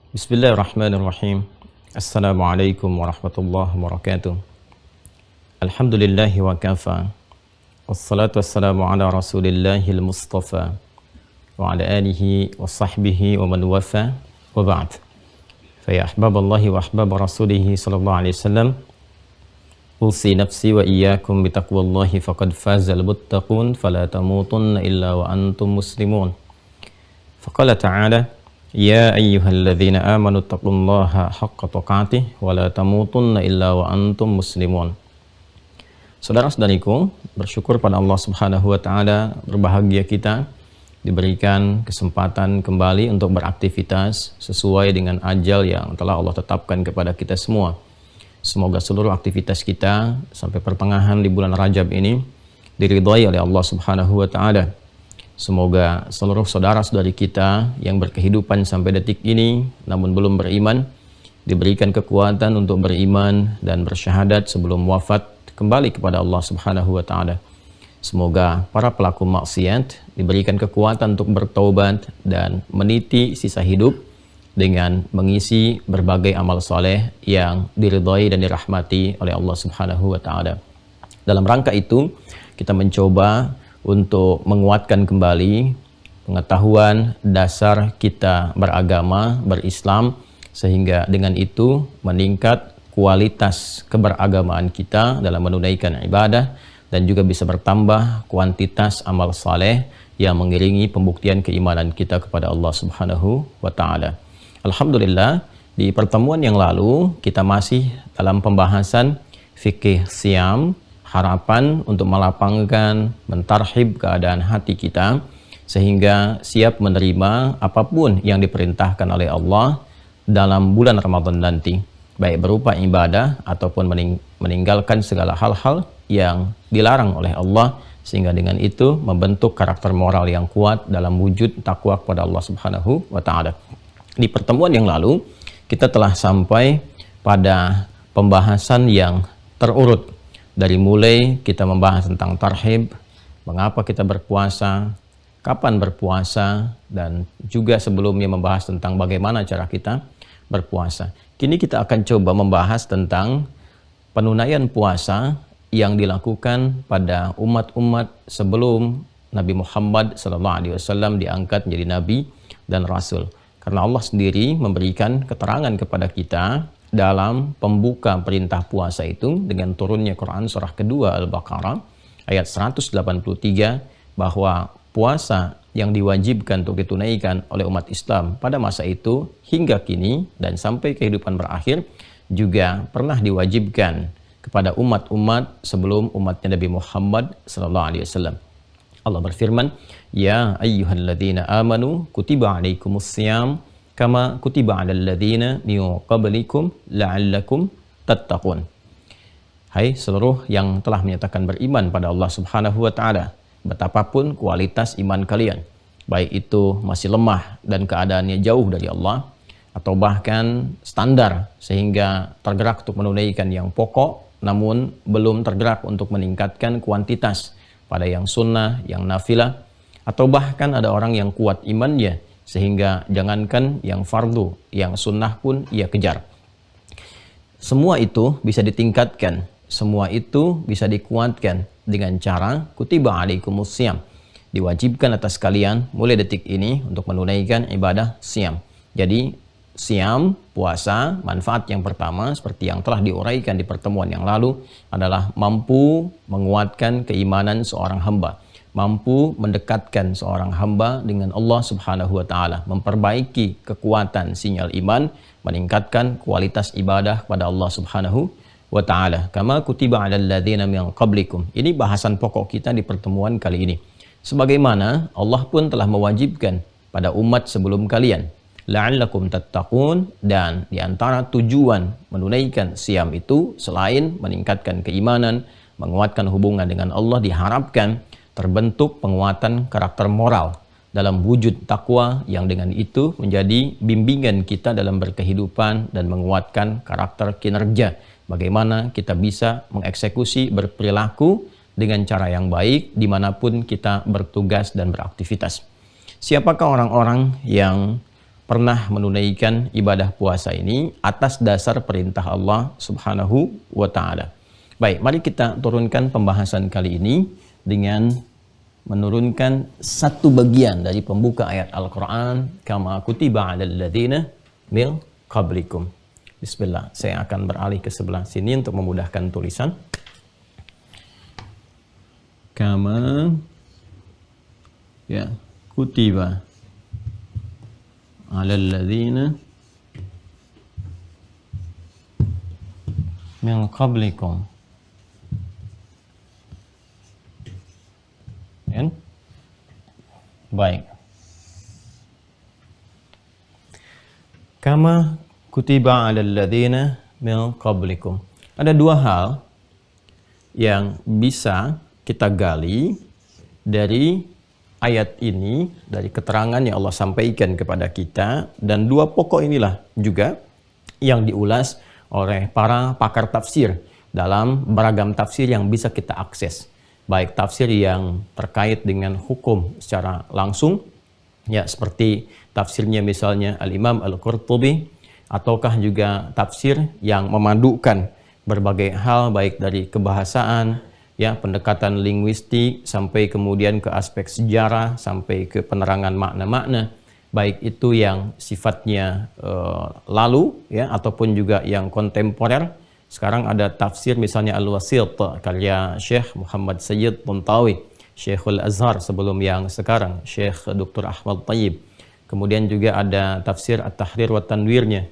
Bismillahirrahmanirrahim. Assalamualaikum warahmatullahi wabarakatuh. Alhamdulillahi wa kafa. Wassalatu wassalamu ala rasulillahil mustafa wa ala alihi wa sahbihi wa man wafa wa ba'd. Fa ya ahbaballahi wa ahbab rasulihi sallallahu alaihi wasallam, usi nafsi wa iyyakum bi taqwallahi faqad fazal muttaqun fala tamutunna illa wa antum muslimun. Faqala ta'ala Ya ayyuhalladzina amanu taqullaha haqqa tuqatih wa la tamutunna illa wa antum muslimun. Saudara-saudariku, bersyukur pada Allah Subhanahu wa taala, berbahagia kita diberikan kesempatan kembali untuk beraktivitas sesuai dengan ajal yang telah Allah tetapkan kepada kita semua. Semoga seluruh aktivitas kita sampai pertengahan di bulan Rajab ini diridhai oleh Allah Subhanahu wa taala. Semoga seluruh saudara-saudari kita yang berkehidupan sampai detik ini namun belum beriman diberikan kekuatan untuk beriman dan bersyahadat sebelum wafat kembali kepada Allah Subhanahu wa taala. Semoga para pelaku maksiat diberikan kekuatan untuk bertaubat dan meniti sisa hidup dengan mengisi berbagai amal soleh yang diridhai dan dirahmati oleh Allah Subhanahu wa taala. Dalam rangka itu, kita mencoba untuk menguatkan kembali pengetahuan dasar kita beragama, berislam, sehingga dengan itu meningkat kualitas keberagamaan kita dalam menunaikan ibadah dan juga bisa bertambah kuantitas amal saleh yang mengiringi pembuktian keimanan kita kepada Allah Subhanahu wa taala. Alhamdulillah, di pertemuan yang lalu kita masih dalam pembahasan fikih siam, harapan untuk melapangkan, mentarhib keadaan hati kita sehingga siap menerima apapun yang diperintahkan oleh Allah dalam bulan Ramadan nanti, baik berupa ibadah ataupun meninggalkan segala hal-hal yang dilarang oleh Allah, sehingga dengan itu membentuk karakter moral yang kuat dalam wujud takwa kepada Allah Subhanahu wa taala. Di pertemuan yang lalu kita telah sampai pada pembahasan yang terurut. Dari mulai kita membahas tentang tarhib, mengapa kita berpuasa, kapan berpuasa, dan juga sebelumnya membahas tentang bagaimana cara kita berpuasa. Kini kita akan coba membahas tentang penunaian puasa yang dilakukan pada umat-umat sebelum Nabi Muhammad SAW diangkat menjadi Nabi dan Rasul. Karena Allah sendiri memberikan keterangan kepada kita dalam pembuka perintah puasa itu dengan turunnya Quran surah kedua Al-Baqarah ayat 183 bahwa puasa yang diwajibkan untuk ditunaikan oleh umat Islam pada masa itu hingga kini dan sampai kehidupan berakhir juga pernah diwajibkan kepada umat-umat sebelum umatnya Nabi Muhammad SAW. Allah berfirman, Ya ayyuhalladzina amanu kutiba alaikumussyam kama kutiba 'alal ladzina min qablikum la'allakum tattaqun. Hai seluruh yang telah menyatakan beriman pada Allah Subhanahu wa taala, betapapun kualitas iman kalian, baik itu masih lemah dan keadaannya jauh dari Allah atau bahkan standar sehingga tergerak untuk menunaikan yang pokok namun belum tergerak untuk meningkatkan kuantitas pada yang sunnah, yang nafilah, atau bahkan ada orang yang kuat imannya sehingga jangankan yang fardu, yang sunnah pun ia kejar. Semua itu bisa ditingkatkan, semua itu bisa dikuatkan dengan cara kutiba alaikumussyam, diwajibkan atas kalian mulai detik ini untuk menunaikan ibadah siam. Jadi siam, puasa, manfaat yang pertama seperti yang telah diuraikan di pertemuan yang lalu adalah mampu menguatkan keimanan seorang hamba, mampu mendekatkan seorang hamba dengan Allah Subhanahu wa taala, memperbaiki kekuatan sinyal iman, meningkatkan kualitas ibadah pada Allah Subhanahu wa taala. Kama kutiba 'alal ladzina min qablikum. Ini bahasan pokok kita di pertemuan kali ini. Sebagaimana Allah pun telah mewajibkan pada umat sebelum kalian, la'allakum tattaqun, dan di antara tujuan menunaikan siam itu selain meningkatkan keimanan, menguatkan hubungan dengan Allah, diharapkan terbentuk penguatan karakter moral dalam wujud takwa yang dengan itu menjadi bimbingan kita dalam berkehidupan dan menguatkan karakter kinerja. Bagaimana kita bisa mengeksekusi berperilaku dengan cara yang baik dimanapun kita bertugas dan beraktivitas. Siapakah orang-orang yang pernah menunaikan ibadah puasa ini atas dasar perintah Allah Subhanahu wa taala. Baik, mari kita turunkan pembahasan kali ini dengan menurunkan satu bagian dari pembuka ayat Al-Qur'an, kama kutiba 'alal ladzina min qablikum. Bismillah, saya akan beralih ke sebelah sini untuk memudahkan tulisan. Kama ya kutiba 'alal ladzina min qablikum. Kan? Baik. Kama kutiba 'alal ladzina min qablikum. Ada dua hal yang bisa kita gali dari ayat ini, dari keterangan yang Allah sampaikan kepada kita, dan dua pokok inilah juga yang diulas oleh para pakar tafsir dalam beragam tafsir yang bisa kita akses. Baik tafsir yang terkait dengan hukum secara langsung, ya seperti tafsirnya misalnya Al-Imam Al-Qurtubi, ataukah juga tafsir yang memadukan berbagai hal baik dari kebahasaan, ya pendekatan linguistik, sampai kemudian ke aspek sejarah, sampai ke penerangan makna-makna, baik itu yang sifatnya lalu, ya ataupun juga yang kontemporer. Sekarang ada tafsir misalnya Al-Wasit karya Syekh Muhammad Sayyid Muntawi, Syekhul Azhar sebelum yang sekarang, Syekh Dr. Ahmad Tayyib. Kemudian juga ada tafsir At-Tahrir wa Tanwirnya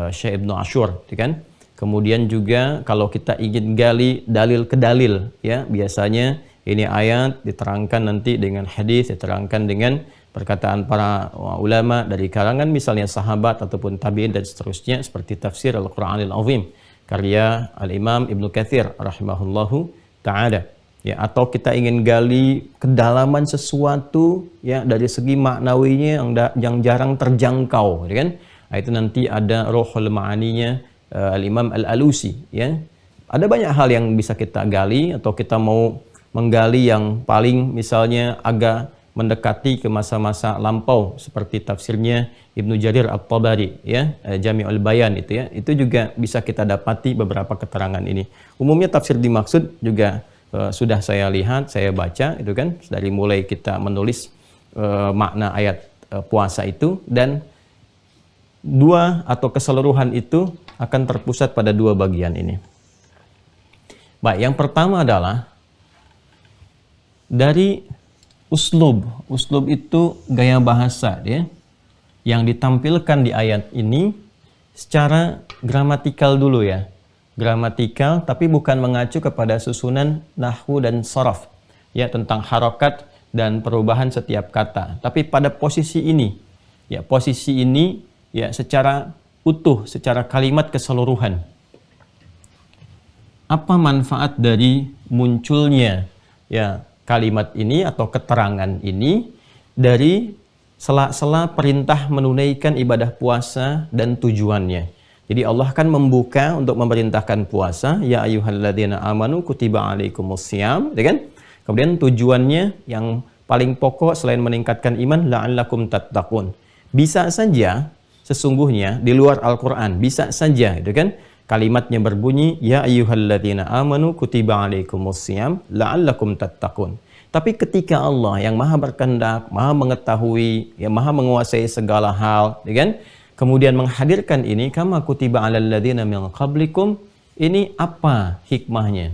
Syekh Ibnu Ashur, kan? Kemudian juga kalau kita ingin gali dalil ke dalil, ya biasanya ini ayat diterangkan nanti dengan hadis, diterangkan dengan perkataan para ulama dari kalangan misalnya sahabat ataupun tabi'in dan seterusnya, seperti tafsir Al-Qur'anil Azim karya Al-Imam Ibnu Katsir rahimahullahu ta'ala. Ya, atau kita ingin gali kedalaman sesuatu, ya dari segi maknawinya yang jarang terjangkau, ya kan? Nah, itu nanti ada Ruhul Ma'aninya Al-Imam Al-Alusi, ya. Ada banyak hal yang bisa kita gali, atau kita mau menggali yang paling misalnya agak mendekati ke masa-masa lampau seperti tafsirnya Ibnu Jarir At-Tabari, ya, Jami'ul Bayan itu, ya. Itu juga bisa kita dapati beberapa keterangan ini. Umumnya tafsir dimaksud juga sudah saya lihat, saya baca itu kan, dari mulai kita menulis makna ayat puasa itu, dan dua atau keseluruhan itu akan terpusat pada dua bagian ini. Baik, yang pertama adalah dari uslub. Uslub itu gaya bahasa, ya, yang ditampilkan di ayat ini secara gramatikal dulu, ya. Gramatikal, tapi bukan mengacu kepada susunan nahwu dan sharaf, ya, tentang harokat dan perubahan setiap kata. Tapi pada posisi ini, ya, posisi ini, ya, secara utuh, secara kalimat keseluruhan. Apa manfaat dari munculnya, ya, kalimat ini atau keterangan ini dari sela-sela perintah menunaikan ibadah puasa dan tujuannya. Jadi Allah kan membuka untuk memerintahkan puasa, ya ayyuhalladzina amanu kutiba alaikumussyam, ya kan? Kemudian tujuannya yang paling pokok selain meningkatkan iman, la'allakum tattaqun. Bisa saja sesungguhnya di luar Al-Qur'an, bisa saja, itu kan? Kalimatnya berbunyi, ya ayyuhalladzina amanu kutiba alaikumussyam la'allakum tattaqun. Tapi ketika Allah yang maha berkehendak, maha mengetahui, yang maha menguasai segala hal, ya kan? Kemudian menghadirkan ini, kama kutiba 'alal ladzina min qablikum, ini apa hikmahnya?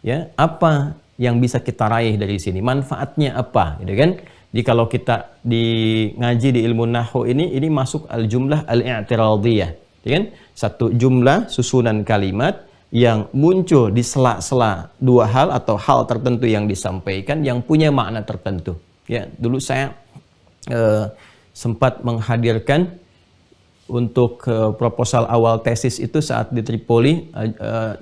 Ya, apa yang bisa kita raih dari sini? Manfaatnya apa? Gitu kan? Jadi kalau kita ngaji di ilmu nahwu ini masuk al-jumlah al-i'tiradiyah, ya kan? Satu jumlah susunan kalimat yang muncul di sela-sela dua hal atau hal tertentu yang disampaikan yang punya makna tertentu. Ya, dulu saya sempat menghadirkan untuk proposal awal tesis itu saat di Tripoli,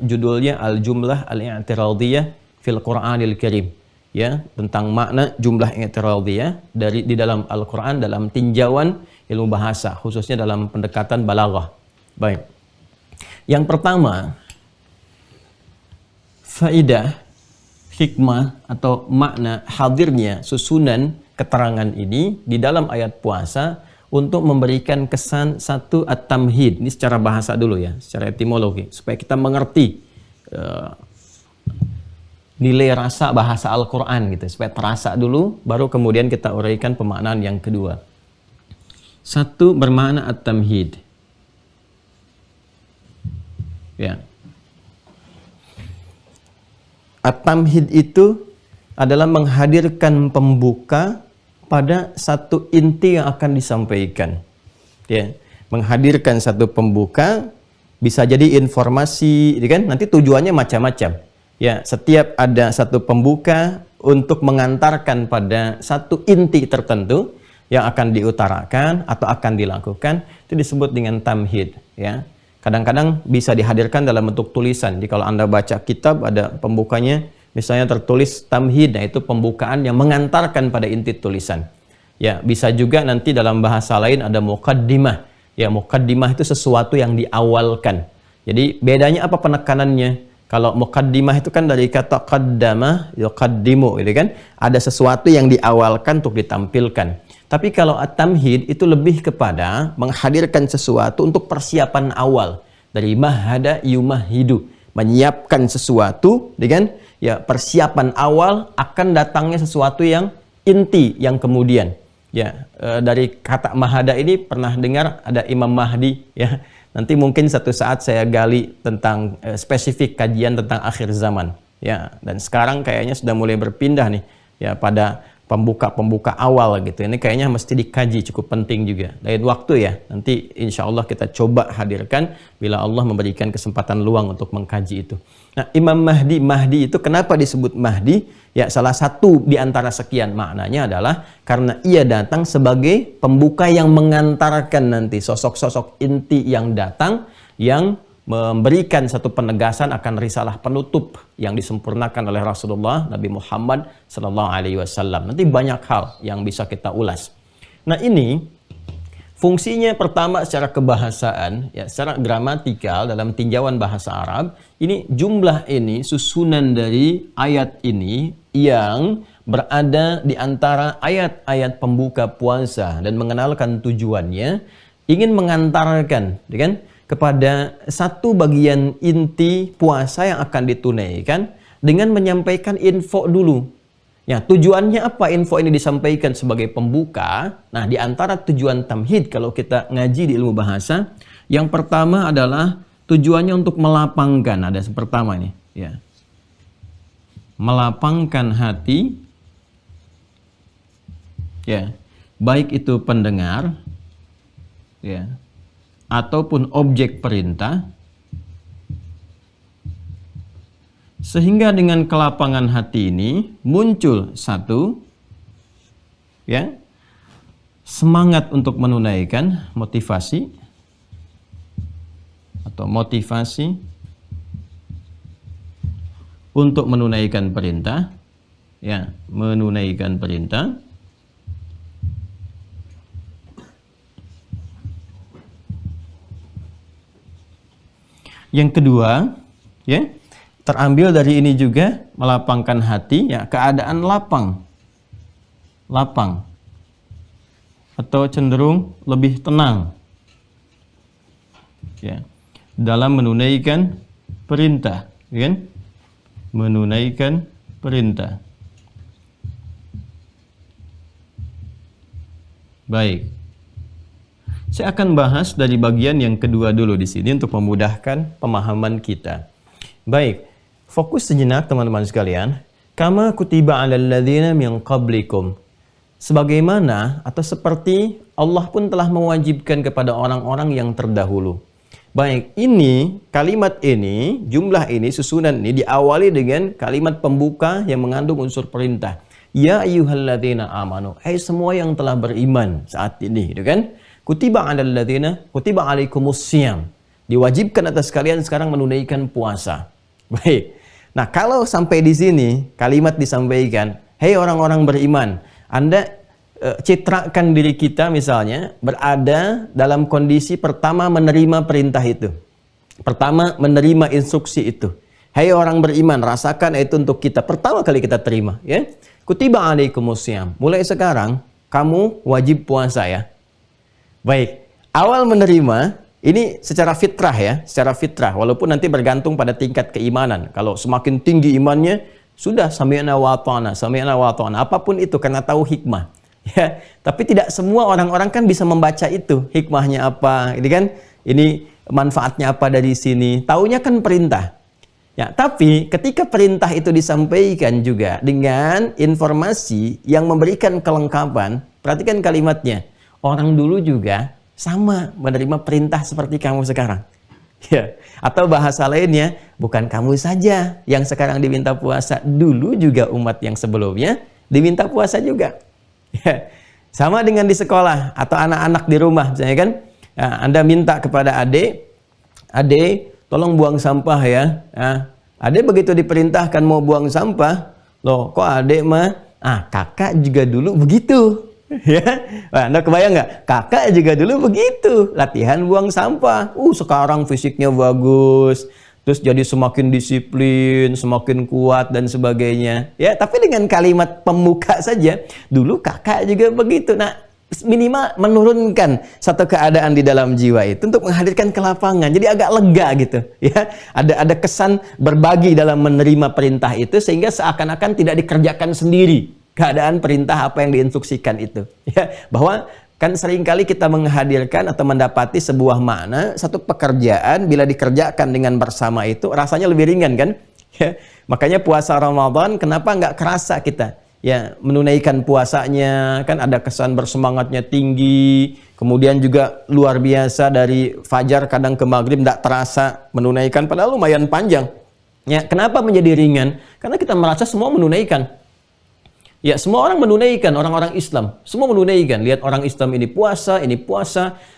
judulnya Al-Jumlah Al-I'tiradiyah fil Qur'anil Karim, ya, tentang makna jumlah i'tiradiyah di dalam Al-Qur'an dalam tinjauan ilmu bahasa, khususnya dalam pendekatan balaghah. Baik. Yang pertama, faidah, hikmah atau makna hadirnya susunan keterangan ini di dalam ayat puasa untuk memberikan kesan satu at-tamhid. Ini secara bahasa dulu ya, secara etimologi, supaya kita mengerti nilai rasa bahasa Al-Quran gitu, supaya terasa dulu, baru kemudian kita uraikan pemaknaan yang kedua. Satu bermakna at-tamhid. Ya. At-tamhid itu adalah menghadirkan pembuka pada satu inti yang akan disampaikan. Ya, menghadirkan satu pembuka bisa jadi informasi, kan? Nanti tujuannya macam-macam. Ya, setiap ada satu pembuka untuk mengantarkan pada satu inti tertentu yang akan diutarakan atau akan dilakukan, itu disebut dengan tamhid. Ya, kadang-kadang bisa dihadirkan dalam bentuk tulisan. Jadi kalau Anda baca kitab ada pembukanya, misalnya tertulis tamhid, nah itu pembukaan yang mengantarkan pada inti tulisan. Ya, bisa juga nanti dalam bahasa lain ada muqaddimah. Ya, muqaddimah itu sesuatu yang diawalkan. Jadi bedanya apa penekanannya? Kalau muqaddimah itu kan dari kata qaddama, yuqaddimu, gitu kan? Ada sesuatu yang diawalkan untuk ditampilkan. Tapi kalau at-tamhid itu lebih kepada menghadirkan sesuatu untuk persiapan awal. Dari mahada yumahidu, menyiapkan sesuatu, kan? Ya, persiapan awal akan datangnya sesuatu yang inti yang kemudian. Ya, dari kata mahada ini pernah dengar ada Imam Mahdi, ya. Nanti mungkin satu saat saya gali tentang spesifik kajian tentang akhir zaman, ya. Dan sekarang kayaknya sudah mulai berpindah nih, ya, pada pembuka awal gitu. Ini kayaknya mesti dikaji, cukup penting juga. Lain waktu ya, nanti insya Allah kita coba hadirkan bila Allah memberikan kesempatan luang untuk mengkaji itu. Nah, Imam Mahdi itu kenapa disebut Mahdi? Ya, salah satu di antara sekian maknanya adalah karena ia datang sebagai pembuka yang mengantarkan nanti sosok-sosok inti yang datang, yang memberikan satu penegasan akan risalah penutup yang disempurnakan oleh Rasulullah Nabi Muhammad Sallallahu Alaihi Wasallam. Nanti banyak hal yang bisa kita ulas. Nah, ini fungsinya pertama secara kebahasaan, ya, secara gramatikal dalam tinjauan bahasa Arab. Ini jumlah ini, susunan dari ayat ini yang berada di antara ayat-ayat pembuka puasa dan mengenalkan tujuannya, ingin mengantarkan, kan, kepada satu bagian inti puasa yang akan ditunaikan dengan menyampaikan info dulu. Ya, tujuannya apa info ini disampaikan sebagai pembuka? Nah, di antara tujuan tamhid kalau kita ngaji di ilmu bahasa, yang pertama adalah tujuannya untuk melapangkan. Ada yang pertama nih, ya. Melapangkan hati, ya, baik itu pendengar, ya, ataupun objek perintah, sehingga dengan kelapangan hati ini muncul satu, ya, semangat untuk menunaikan motivasi untuk menunaikan perintah, ya, menunaikan perintah. Yang kedua, ya, terambil dari ini juga melapangkan hati, ya, keadaan lapang atau cenderung lebih tenang, ya, dalam menunaikan perintah, kan? Menunaikan perintah. Baik. Saya akan bahas dari bagian yang kedua dulu di sini untuk memudahkan pemahaman kita. Baik, fokus sejenak teman-teman sekalian. Kama kutiba 'alal ladzina min qablikum. Sebagaimana atau seperti Allah pun telah mewajibkan kepada orang-orang yang terdahulu. Baik, ini kalimat ini, jumlah ini, susunan ini diawali dengan kalimat pembuka yang mengandung unsur perintah. Ya ayyuhalladzina amanu. Hai semua yang telah beriman saat ini, gitu kan? Kutiba 'alal ladzina, kutiba 'alaikumus-syiyam. Diwajibkan atas kalian sekarang menunaikan puasa. Baik. Nah, kalau sampai di sini kalimat disampaikan, "Hei orang-orang beriman, Anda citrakan diri kita misalnya berada dalam kondisi pertama menerima perintah itu. Pertama menerima instruksi itu. Hei orang beriman, rasakan itu untuk kita. Pertama kali kita terima, ya. Kutiba 'alaikumus-syiyam. Mulai sekarang kamu wajib puasa, ya. Baik, awal menerima ini secara fitrah ya, secara fitrah. Walaupun nanti bergantung pada tingkat keimanan. Kalau semakin tinggi imannya, sudah sami'na wa ata'na, sami'na wa ata'na. Apapun itu karena tahu hikmah. Ya, tapi tidak semua orang-orang kan bisa membaca itu. Hikmahnya apa? Ini kan, ini manfaatnya apa dari sini? Taunya kan perintah. Ya, tapi ketika perintah itu disampaikan juga dengan informasi yang memberikan kelengkapan, perhatikan kalimatnya. Orang dulu juga sama menerima perintah seperti kamu sekarang. Ya. Atau bahasa lainnya, bukan kamu saja yang sekarang diminta puasa, dulu juga umat yang sebelumnya diminta puasa juga. Ya. Sama dengan di sekolah atau anak-anak di rumah, misalnya kan, ya, Anda minta kepada adik, tolong buang sampah ya. Adik begitu diperintahkan mau buang sampah, loh kok adik mah, kakak juga dulu begitu. Ya, nah, Anda kebayang nggak? Kakak juga dulu begitu, latihan buang sampah. Sekarang fisiknya bagus, terus jadi semakin disiplin, semakin kuat dan sebagainya. Ya, tapi dengan kalimat pembuka saja, dulu kakak juga begitu. Nah, minimal menurunkan satu keadaan di dalam jiwa itu untuk menghadirkan ke lapangan. Jadi agak lega gitu. Ya, ada kesan berbagi dalam menerima perintah itu sehingga seakan-akan tidak dikerjakan sendiri. Keadaan perintah apa yang diinstruksikan itu, ya, bahwa kan seringkali kita menghadirkan atau mendapati sebuah makna satu pekerjaan bila dikerjakan dengan bersama itu rasanya lebih ringan kan, ya. Makanya puasa Ramadan kenapa nggak kerasa kita ya menunaikan puasanya, kan ada kesan bersemangatnya tinggi, kemudian juga luar biasa dari fajar kadang ke maghrib nggak terasa menunaikan padahal lumayan panjang, ya. Kenapa menjadi ringan? Karena kita merasa semua menunaikan. Ya, semua orang menunaikan, orang-orang Islam. Semua menunaikan. Lihat orang Islam ini puasa.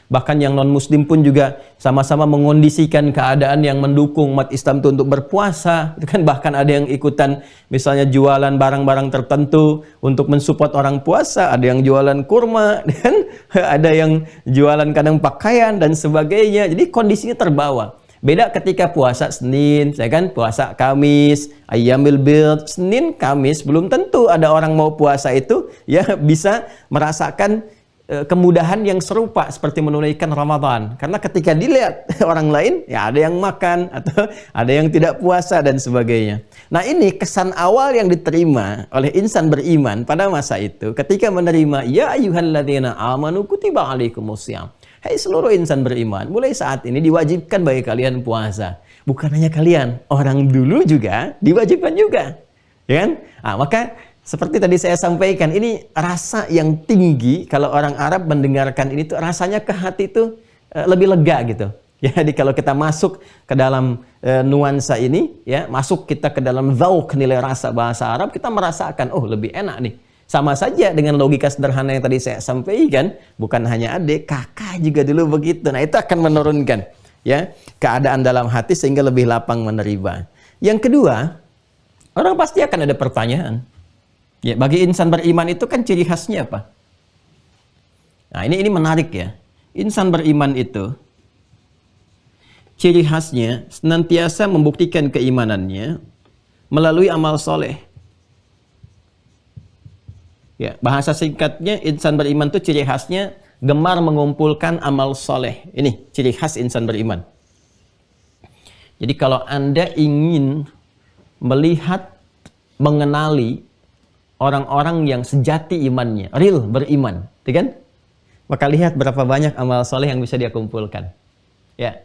Bahkan yang non-Muslim pun juga sama-sama mengondisikan keadaan yang mendukung umat Islam itu untuk berpuasa. Itu kan bahkan ada yang ikutan misalnya jualan barang-barang tertentu untuk mensupport orang puasa. Ada yang jualan kurma, dan ada yang jualan kadang pakaian dan sebagainya. Jadi kondisinya terbawa. Beda ketika puasa Senin, saya kan puasa Kamis, Ayyamil Bid, Senin, Kamis, belum tentu ada orang mau puasa itu ya bisa merasakan kemudahan yang serupa seperti menunaikan Ramadan. Karena ketika dilihat orang lain, ya ada yang makan atau ada yang tidak puasa dan sebagainya. Nah, ini kesan awal yang diterima oleh insan beriman pada masa itu ketika menerima ya ayyuhalladzina amanu kutiba alaikumusiyam. Hai seluruh insan beriman, mulai saat ini diwajibkan bagi kalian puasa. Bukan hanya kalian, orang dulu juga diwajibkan juga. Ya kan? Maka seperti tadi saya sampaikan, ini rasa yang tinggi kalau orang Arab mendengarkan ini tuh rasanya ke hati itu lebih lega gitu. Jadi kalau kita masuk ke dalam nuansa ini, ya, masuk kita ke dalam dzauq nilai rasa bahasa Arab, kita merasakan lebih enak nih. Sama saja dengan logika sederhana yang tadi saya sampaikan, bukan hanya adik, kakak juga dulu begitu. Nah, itu akan menurunkan ya keadaan dalam hati sehingga lebih lapang menerima. Yang kedua, orang pasti akan ada pertanyaan. Ya, bagi insan beriman itu kan ciri khasnya apa? Nah, ini menarik ya. Insan beriman itu ciri khasnya senantiasa membuktikan keimanannya melalui amal soleh. Ya, bahasa singkatnya insan beriman itu ciri khasnya gemar mengumpulkan amal soleh. Ini ciri khas insan beriman. Jadi kalau Anda ingin melihat, mengenali orang-orang yang sejati imannya, real beriman, kan? Maka lihat berapa banyak amal soleh yang bisa dia kumpulkan. Ya,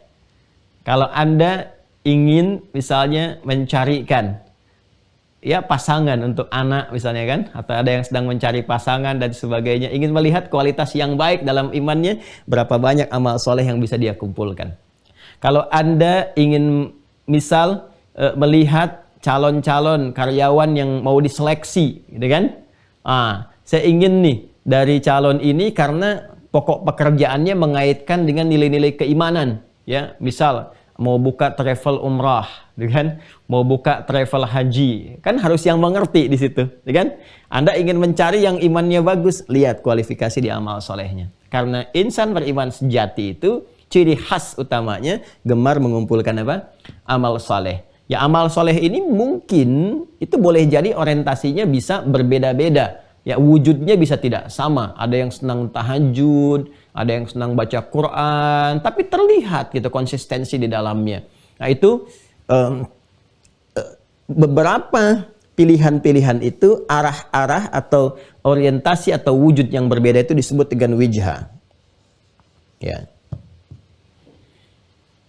kalau Anda ingin misalnya mencarikan ya pasangan untuk anak misalnya kan, atau ada yang sedang mencari pasangan dan sebagainya, ingin melihat kualitas yang baik dalam imannya, berapa banyak amal soleh yang bisa dia kumpulkan. Kalau Anda ingin misal melihat calon-calon karyawan yang mau diseleksi gitu kan, saya ingin nih dari calon ini karena pokok pekerjaannya mengaitkan dengan nilai-nilai keimanan, ya, misal mau buka travel umrah, kan? Mau buka travel haji, kan harus yang mengerti di situ, kan? Anda ingin mencari yang imannya bagus, lihat kualifikasi di amal solehnya. Karena insan beriman sejati itu ciri khas utamanya gemar mengumpulkan apa? Amal soleh. Ya, amal soleh ini mungkin itu boleh jadi orientasinya bisa berbeda-beda Ya, wujudnya bisa tidak sama. Ada yang senang tahajud, ada yang senang baca Quran, tapi terlihat gitu konsistensi di dalamnya. Nah, itu beberapa pilihan-pilihan itu, arah-arah atau orientasi atau wujud yang berbeda itu disebut dengan wijha. Ya.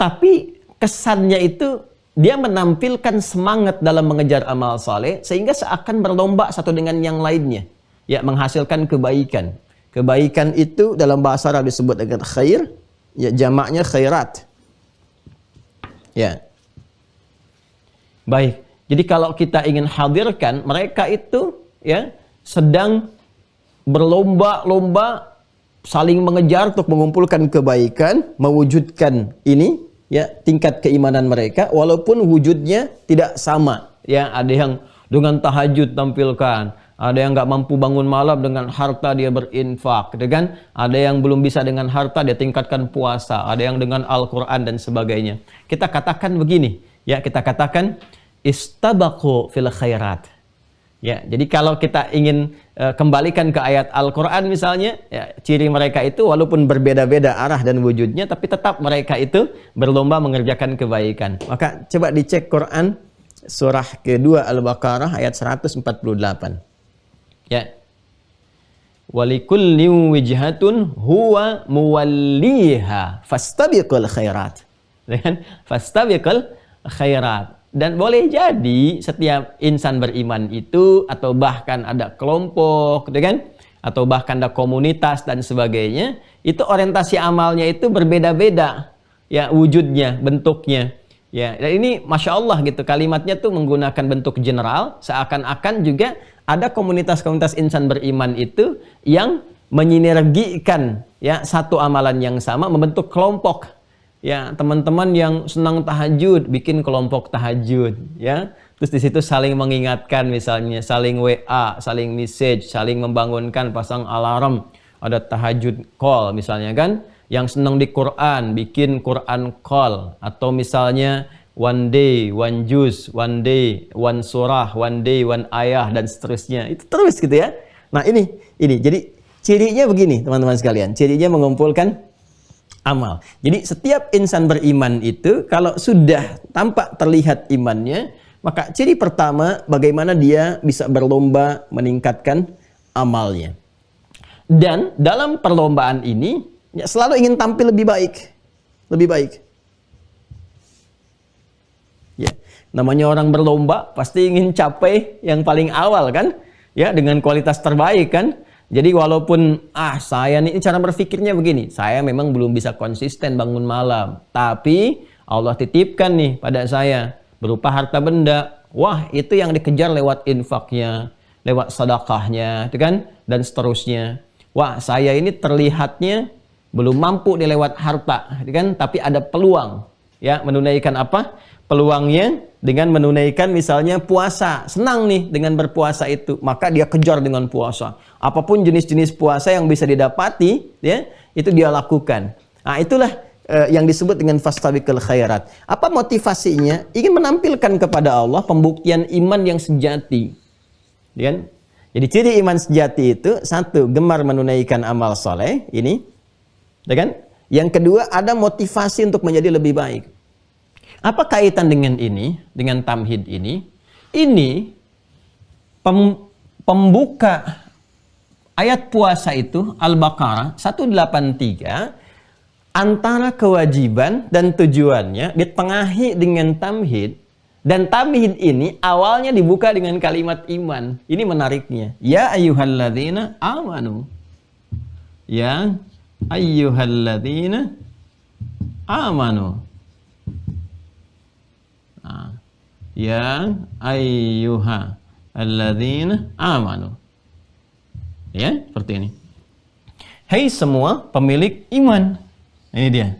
Tapi kesannya itu dia menampilkan semangat dalam mengejar amal saleh sehingga seakan berlomba satu dengan yang lainnya. Ya, menghasilkan kebaikan. Kebaikan itu dalam bahasa Arab disebut dengan khair, ya jamaknya khairat. Ya. Baik. Jadi kalau kita ingin hadirkan mereka itu ya sedang berlomba-lomba saling mengejar untuk mengumpulkan kebaikan, mewujudkan ini ya tingkat keimanan mereka walaupun wujudnya tidak sama. Ya, ada yang dengan tahajud tampilkan, ada yang nggak mampu bangun malam dengan harta dia berinfak, gitu kan? Ada yang belum bisa dengan harta dia tingkatkan puasa, ada yang dengan Al-Qur'an dan sebagainya. Kita katakan begini, ya kita katakan istabaqu fil khairat. Ya, jadi kalau kita ingin kembalikan ke ayat Al-Qur'an misalnya, ya, ciri mereka itu walaupun berbeda-beda arah dan wujudnya tapi tetap mereka itu berlomba mengerjakan kebaikan. Maka coba dicek Quran surah kedua Al-Baqarah ayat 148. Ya. Walikulli wijhatun huwa muwalliha fastabiqul khairat. Dan fastabiqul khairat. Dan boleh jadi setiap insan beriman itu atau bahkan ada kelompok, gitu kan? Atau bahkan ada komunitas dan sebagainya, itu orientasi amalnya itu berbeda-beda. Ya, wujudnya, bentuknya. Ya, dan ini Masya Allah gitu, kalimatnya tuh menggunakan bentuk general, seakan-akan juga ada komunitas-komunitas insan beriman itu yang menyinergikan ya satu amalan yang sama membentuk kelompok. Ya, teman-teman yang senang tahajud bikin kelompok tahajud ya. Terus di situ saling mengingatkan misalnya, saling WA, saling message, saling membangunkan, pasang alarm. Ada tahajud call misalnya kan. Yang senang di Quran bikin Quran call, atau misalnya one day one juz, one day one surah, one day one ayah dan seterusnya. Itu terus gitu ya. Nah, ini. Jadi cirinya begini, teman-teman sekalian. Cirinya mengumpulkan amal. Jadi setiap insan beriman itu kalau sudah tampak terlihat imannya, maka ciri pertama bagaimana dia bisa berlomba meningkatkan amalnya. Dan dalam perlombaan ini ya, selalu ingin tampil lebih baik. Lebih baik. Ya, namanya orang berlomba pasti ingin capai yang paling awal kan? Ya, dengan kualitas terbaik kan? Jadi walaupun saya nih cara berpikirnya begini, saya memang belum bisa konsisten bangun malam, tapi Allah titipkan nih pada saya berupa harta benda. Wah, itu yang dikejar lewat infaknya, lewat sedekahnya, itu kan, dan seterusnya. Wah, saya ini terlihatnya belum mampu nih lewat harta, itu kan, tapi ada peluang ya menunaikan apa? Peluangnya dengan menunaikan misalnya puasa. Senang nih dengan berpuasa itu, maka dia kejar dengan puasa. Apapun jenis-jenis puasa yang bisa didapati, ya, itu dia lakukan. Nah, itulah yang disebut dengan fastabiqul khairat. Apa motivasinya? Ingin menampilkan kepada Allah pembuktian iman yang sejati. Ya? Jadi ciri iman sejati itu satu, gemar menunaikan amal soleh, ini, ya kan? Yang kedua, ada motivasi untuk menjadi lebih baik. Apa kaitan dengan ini, dengan tamhid ini? Ini pembuka ayat puasa itu Al-Baqarah 183, antara kewajiban dan tujuannya ditengahi dengan tamhid, dan tamhid ini awalnya dibuka dengan kalimat iman. Ini menariknya. Ya ayyuhalladzina amanu. Ya ayyuhalladzina amanu. Ya ayyuha alladzina amanu. Ya, seperti ini. Hai semua pemilik iman. Ini dia.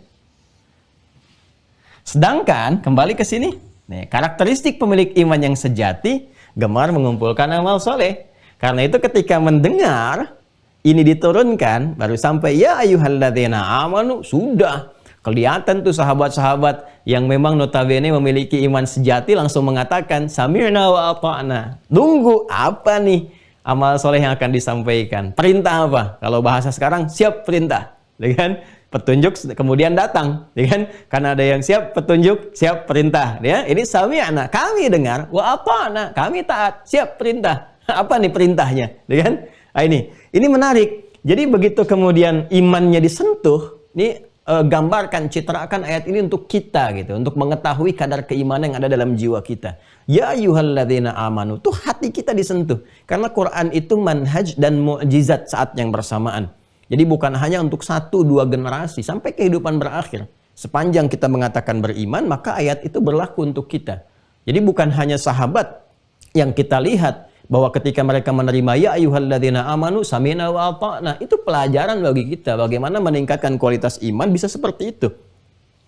Sedangkan kembali ke sini, nih, karakteristik pemilik iman yang sejati gemar mengumpulkan amal soleh. Karena itu ketika mendengar ini diturunkan, baru sampai ya ayyuhalladzina amanu, sudah kelihatan tuh sahabat-sahabat yang memang notabene memiliki iman sejati langsung mengatakan sami'na wa ata'na. Nunggu apa nih? amal soleh yang akan disampaikan. Perintah apa? Kalau bahasa sekarang, siap perintah. Kan? Petunjuk kemudian datang. Kan? Karena ada yang siap petunjuk, siap perintah. Ya? Ini sami'na, kami dengar. Wa ata'na, kami taat, siap perintah. Apa nih perintahnya? Kan? Nah, ini menarik. Jadi begitu kemudian imannya disentuh, ini gambarkan, citrakan ayat ini untuk kita gitu, untuk mengetahui kadar keimanan yang ada dalam jiwa kita. Ya ayyuhalladzina amanu, tuh hati kita disentuh. Karena Quran itu manhaj dan mukjizat saat yang bersamaan. Jadi bukan hanya untuk 1-2 generasi sampai kehidupan berakhir. Sepanjang kita mengatakan beriman, maka ayat itu berlaku untuk kita. Jadi bukan hanya sahabat yang kita lihat bahwa ketika mereka menerima ya ayyuhalladzina amanu sami'na wa ata'na, itu pelajaran bagi kita bagaimana meningkatkan kualitas iman bisa seperti itu.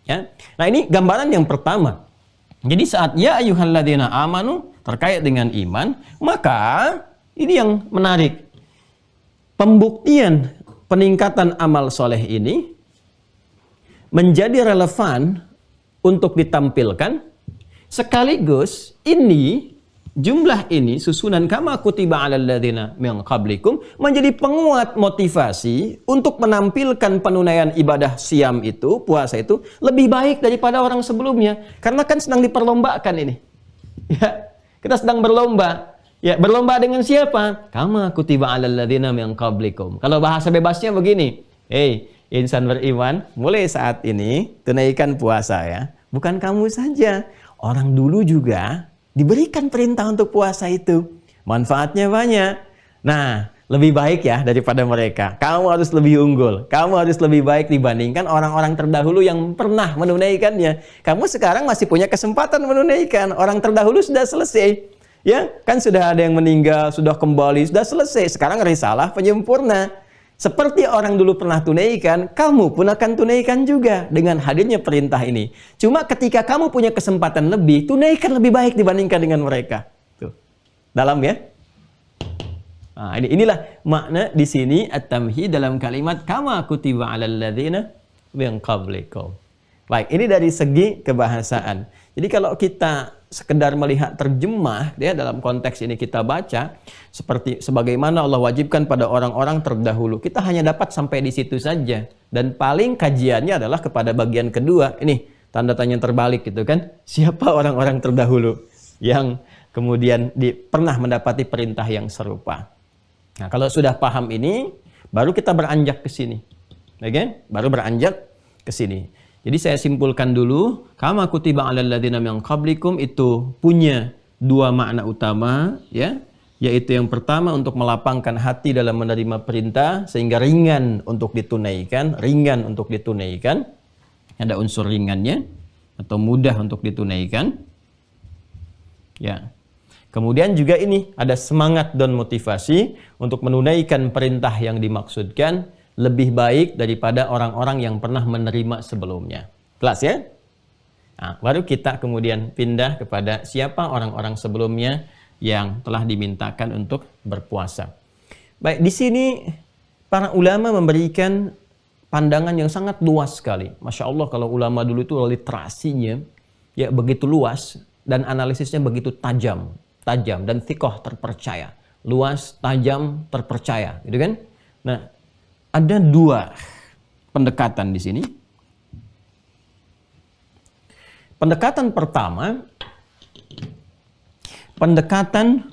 Ya. Nah, ini gambaran yang pertama. Jadi saat ya ayyuhalladzina amanu terkait dengan iman, maka ini yang menarik. Pembuktian peningkatan amal soleh ini menjadi relevan untuk ditampilkan, sekaligus jumlah ini susunan kama kutiba 'alal ladzina min qablikum menjadi penguat motivasi untuk menampilkan penunaian ibadah siam itu, puasa itu lebih baik daripada orang sebelumnya. Karena kan sedang diperlombakan ini. Ya, kita sedang berlomba. Ya, berlomba dengan siapa? Kama kutiba 'alal ladzina min qablikum. Kalau bahasa bebasnya begini. Insan beriman, mulai saat ini tunaikan puasa ya. Bukan kamu saja, orang dulu juga diberikan perintah untuk puasa itu. Manfaatnya banyak. Nah, lebih baik ya daripada mereka. Kamu harus lebih unggul. Kamu harus lebih baik dibandingkan orang-orang terdahulu yang pernah menunaikannya. Kamu sekarang masih punya kesempatan menunaikan. Orang terdahulu sudah selesai. Ya, kan sudah ada yang meninggal, sudah kembali, sudah selesai. Sekarang risalah penyempurna. Seperti orang dulu pernah tunaikan, kamu pun akan tunaikan juga dengan hadirnya perintah ini. Cuma ketika kamu punya kesempatan lebih, tunaikan lebih baik dibandingkan dengan mereka. Tuh. Dalam ya? Nah, inilah makna di sini at-tamhid dalam kalimat kama kutiba 'alal ladzina min qablikum. Baik, ini dari segi kebahasaan. Jadi kalau kita sekedar melihat terjemah ya, dalam konteks ini kita baca seperti sebagaimana Allah wajibkan pada orang-orang terdahulu, kita hanya dapat sampai di situ saja, dan paling kajiannya adalah kepada bagian kedua ini, tanda tanya terbalik gitu kan, siapa orang-orang terdahulu yang kemudian pernah mendapati perintah yang serupa. Nah, kalau sudah paham ini baru kita beranjak ke sini, okay? Baru beranjak ke sini. Jadi saya simpulkan dulu, kama kutiba 'alal ladzina min qablikum itu punya dua makna utama ya, yaitu yang pertama untuk melapangkan hati dalam menerima perintah sehingga ringan untuk ditunaikan, Ada unsur ringannya atau mudah untuk ditunaikan. Ya. Kemudian juga ini ada semangat dan motivasi untuk menunaikan perintah yang dimaksudkan lebih baik daripada orang-orang yang pernah menerima sebelumnya. Jelas ya? Nah, baru kita kemudian pindah kepada siapa orang-orang sebelumnya yang telah dimintakan untuk berpuasa. Baik, di sini para ulama memberikan pandangan yang sangat luas sekali. Masya Allah, kalau ulama dulu itu literasinya ya begitu luas dan analisisnya begitu tajam dan thiqah, terpercaya. Luas, tajam, terpercaya, gitu kan? Nah, ada dua pendekatan di sini. Pendekatan pertama, pendekatan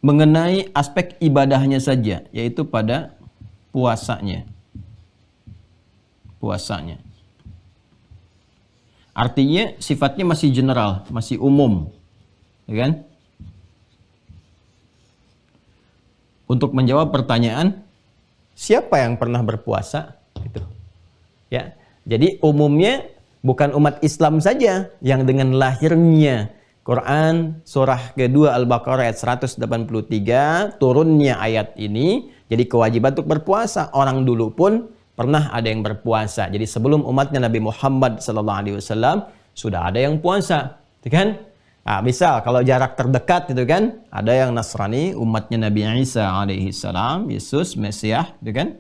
mengenai aspek ibadahnya saja, yaitu pada puasanya. Artinya sifatnya masih general, masih umum, ya kan? Untuk menjawab pertanyaan, siapa yang pernah berpuasa? Gitu. Ya. Jadi umumnya bukan umat Islam saja yang dengan lahirnya Quran surah kedua Al-Baqarah ayat 183 turunnya ayat ini jadi kewajiban untuk berpuasa. Orang dulu pun pernah ada yang berpuasa. Jadi sebelum umatnya Nabi Muhammad SAW sudah ada yang puasa, gitu kan? Nah, misal kalau jarak terdekat itu kan ada yang Nasrani, umatnya Nabi Isa alaihissalam, Yesus Mesias, itu kan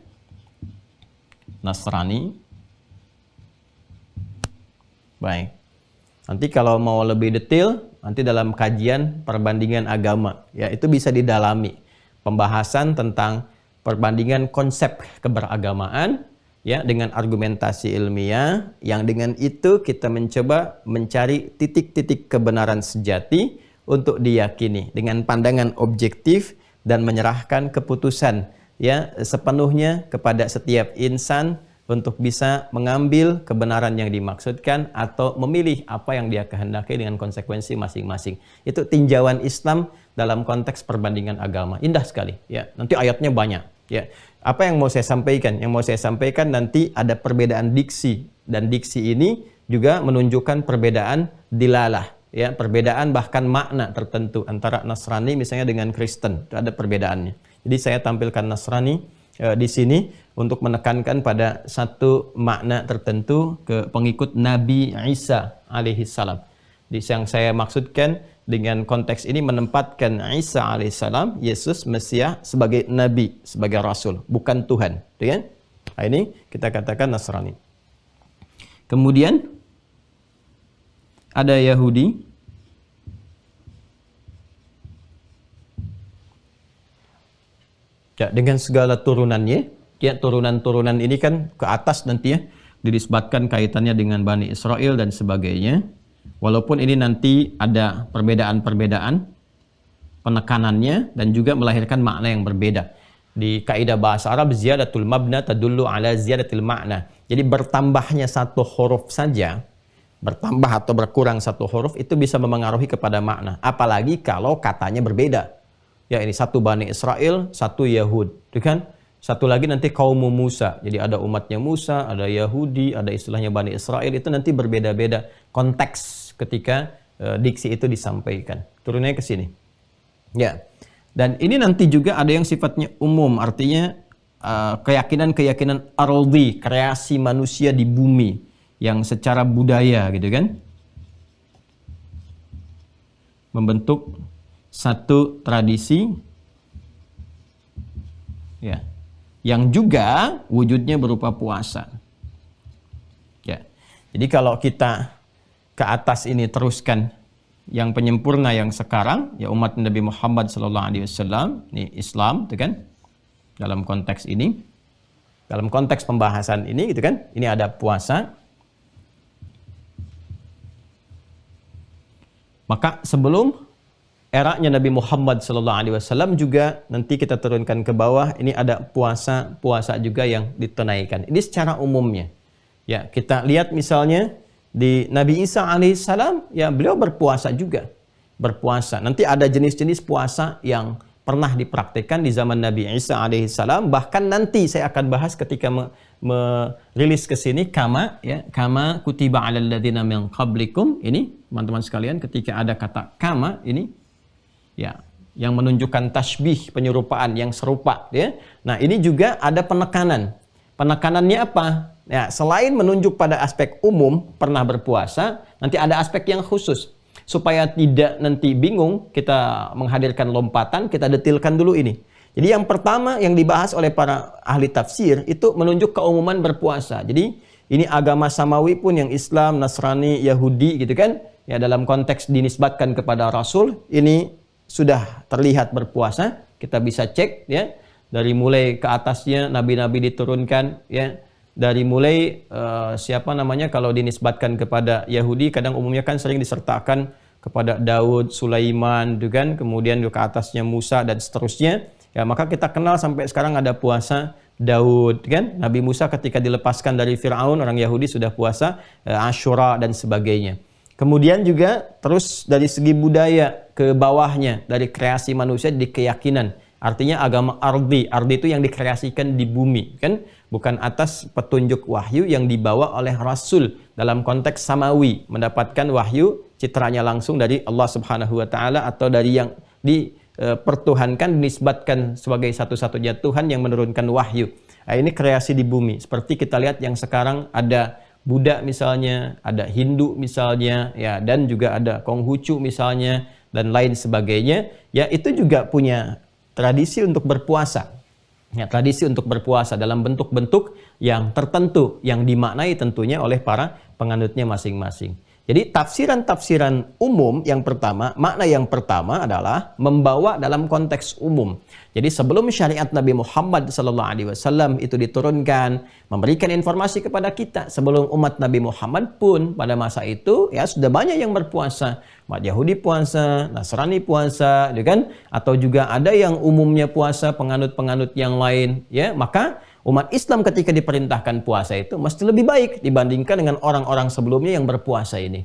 Nasrani. Baik. Nanti kalau mau lebih detail, nanti dalam kajian perbandingan agama, ya itu bisa didalami. pembahasan tentang perbandingan konsep keberagamaan ya dengan argumentasi ilmiah, yang dengan itu kita mencoba mencari titik-titik kebenaran sejati untuk diyakini dengan pandangan objektif dan menyerahkan keputusan ya sepenuhnya kepada setiap insan untuk bisa mengambil kebenaran yang dimaksudkan atau memilih apa yang dia kehendaki dengan konsekuensi masing-masing. Itu tinjauan Islam dalam konteks perbandingan agama. Indah sekali ya. Nanti ayatnya banyak ya. Apa yang mau saya sampaikan? Yang mau saya sampaikan nanti ada perbedaan diksi, dan diksi ini juga menunjukkan perbedaan dilalah ya, perbedaan bahkan makna tertentu antara Nasrani misalnya dengan Kristen. Itu ada perbedaannya. Jadi saya tampilkan Nasrani di sini untuk menekankan pada satu makna tertentu ke pengikut Nabi Isa alaihissalam. Yang saya maksudkan dengan konteks ini menempatkan Isa alaihissalam, Yesus Mesias, sebagai Nabi, sebagai Rasul, bukan Tuhan. Kan? Nah, ini kita katakan Nasrani. Kemudian ada Yahudi. Ya, dengan segala turunannya, ya turunan-turunan ini kan ke atas nanti ya, dinisbatkan kaitannya dengan Bani Israel dan sebagainya. Walaupun ini nanti ada perbedaan-perbedaan penekanannya dan juga melahirkan makna yang berbeda. Di kaidah bahasa Arab, ziyadatul mabna tadullu ala ziyadatil makna. Jadi bertambahnya satu huruf saja, bertambah atau berkurang satu huruf itu bisa memengaruhi kepada makna. Apalagi kalau katanya berbeda. Ya ini satu Bani Israel, satu Yahud, kan? Satu lagi nanti kaum Musa. Jadi ada umatnya Musa, ada Yahudi, ada istilahnya Bani Israel. Itu nanti berbeda-beda konteks ketika diksi itu disampaikan. Turunnya ke sini. Ya. Dan ini nanti juga ada yang sifatnya umum, artinya keyakinan-keyakinan ardi, kreasi manusia di bumi yang secara budaya gitu kan, membentuk satu tradisi ya, yang juga wujudnya berupa puasa. Ya. Jadi kalau kita ke atas ini teruskan yang penyempurna yang sekarang ya umat Nabi Muhammad SAW, ini Islam gitu kan, dalam konteks ini, dalam konteks pembahasan ini gitu kan, ini ada puasa. Maka sebelum eranya Nabi Muhammad SAW juga nanti kita turunkan ke bawah, ini ada puasa juga yang ditunaikan. Ini secara umumnya. Ya, kita lihat misalnya di Nabi Isa alaihissalam, ya beliau berpuasa juga. Berpuasa. Nanti ada jenis-jenis puasa yang pernah dipraktikkan di zaman Nabi Isa alaihissalam. Bahkan nanti saya akan bahas ketika merilis ke sini kama kutiba 'alal ladzina min qablikum. Ini teman-teman sekalian, ketika ada kata kama ini ya yang menunjukkan tasbih, penyerupaan yang serupa ya. Nah, ini juga ada penekanan. Penekanannya apa? Ya, selain menunjuk pada aspek umum pernah berpuasa, nanti ada aspek yang khusus. Supaya tidak nanti bingung, kita menghadirkan lompatan, kita detilkan dulu ini. Jadi yang pertama yang dibahas oleh para ahli tafsir itu menunjuk keumuman berpuasa. Jadi ini agama samawi pun yang Islam, Nasrani, Yahudi gitu kan, ya dalam konteks dinisbatkan kepada Rasul, ini sudah terlihat berpuasa. Kita bisa cek ya, dari mulai ke atasnya nabi-nabi diturunkan ya. Dari mulai siapa namanya, kalau dinisbatkan kepada Yahudi kadang umumnya kan sering disertakan kepada Daud, Sulaiman, kan? Kemudian ke atasnya Musa dan seterusnya. Ya, maka kita kenal sampai sekarang ada puasa Daud, kan? Nabi Musa ketika dilepaskan dari Fir'aun, orang Yahudi sudah puasa Asyura dan sebagainya. Kemudian juga terus dari segi budaya ke bawahnya, dari kreasi manusia di keyakinan. Artinya agama ardi. Ardi itu yang dikreasikan di bumi, kan? Bukan atas petunjuk wahyu yang dibawa oleh Rasul dalam konteks samawi, mendapatkan wahyu citranya langsung dari Allah Subhanahu wa taala atau dari yang dipertuhankan, dinisbatkan sebagai satu-satunya Tuhan yang menurunkan wahyu. Nah, ini kreasi di bumi. Seperti kita lihat yang sekarang ada Buddha misalnya, ada Hindu misalnya, ya, dan juga ada Konghucu misalnya dan lain sebagainya. Ya, itu juga punya tradisi untuk berpuasa. Ya, tradisi untuk berpuasa dalam bentuk-bentuk yang tertentu yang dimaknai tentunya oleh para penganutnya masing-masing. Jadi tafsiran-tafsiran umum yang pertama, makna yang pertama adalah membawa dalam konteks umum. Jadi sebelum syariat Nabi Muhammad SAW itu diturunkan, memberikan informasi kepada kita. Sebelum umat Nabi Muhammad pun pada masa itu ya sudah banyak yang berpuasa. Umat Yahudi puasa, Nasrani puasa, ya kan? Atau juga ada yang umumnya puasa, penganut-penganut yang lain. Ya, maka umat Islam ketika diperintahkan puasa itu mesti lebih baik dibandingkan dengan orang-orang sebelumnya yang berpuasa ini.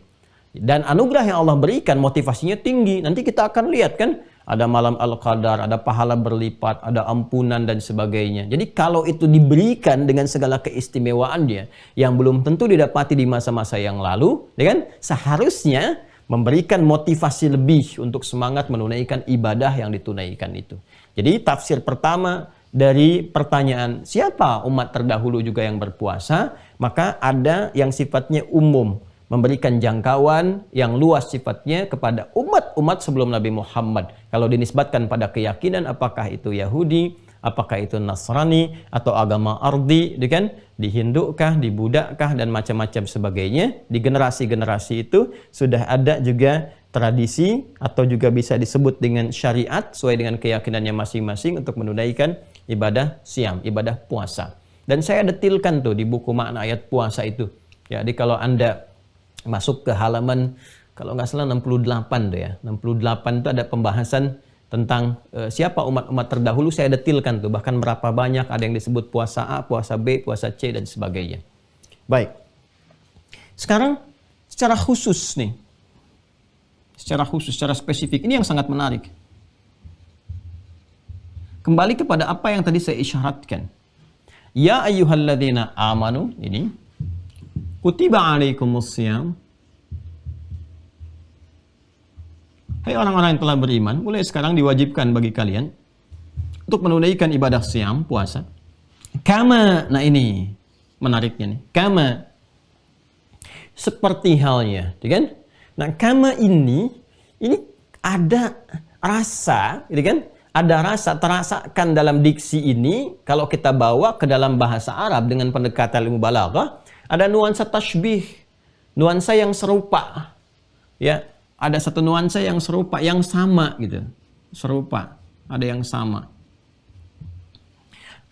Dan anugerah yang Allah berikan motivasinya tinggi. Nanti kita akan lihat kan, ada malam Al-Qadar, ada pahala berlipat, ada ampunan dan sebagainya. Jadi kalau itu diberikan dengan segala keistimewaannya yang belum tentu didapati di masa-masa yang lalu, ya kan? Seharusnya memberikan motivasi lebih untuk semangat menunaikan ibadah yang ditunaikan itu. Jadi tafsir pertama dari pertanyaan siapa umat terdahulu juga yang berpuasa, maka ada yang sifatnya umum, memberikan jangkauan yang luas sifatnya kepada umat-umat sebelum Nabi Muhammad. Kalau dinisbatkan pada keyakinan, apakah itu Yahudi, apakah itu Nasrani, atau agama Ardi, kan? Di Hindukah, di Budakkah, dan macam-macam sebagainya. Di generasi-generasi itu sudah ada juga tradisi, atau juga bisa disebut dengan syariat, sesuai dengan keyakinannya masing-masing untuk menunaikan ibadah siam, ibadah puasa. Dan saya detilkan tuh di buku makna ayat puasa itu. Jadi kalau Anda masuk ke halaman, kalau nggak salah 68 tuh ya. 68 itu ada pembahasan tentang siapa umat-umat terdahulu, saya detilkan tuh. Bahkan berapa banyak, ada yang disebut puasa A, puasa B, puasa C, dan sebagainya. Baik. Sekarang secara khusus nih. Secara khusus, secara spesifik. Ini yang sangat menarik. Kembali kepada apa yang tadi saya isyaratkan. Ya ayyuhalladzina amanu, ini kutiba alaikumusiyam. Hai orang-orang yang telah beriman, mulai sekarang diwajibkan bagi kalian untuk menunaikan ibadah siam, puasa. Kama, nah ini menariknya nih. Kama, seperti halnya, kan? Nah, kama ini ada rasa, kan? Ada rasa, terasakan dalam diksi ini, kalau kita bawa ke dalam bahasa Arab dengan pendekatan ilmu balaghah, ada nuansa tashbih, nuansa yang serupa. Ya, ada satu nuansa yang serupa, yang sama gitu. Serupa, ada yang sama.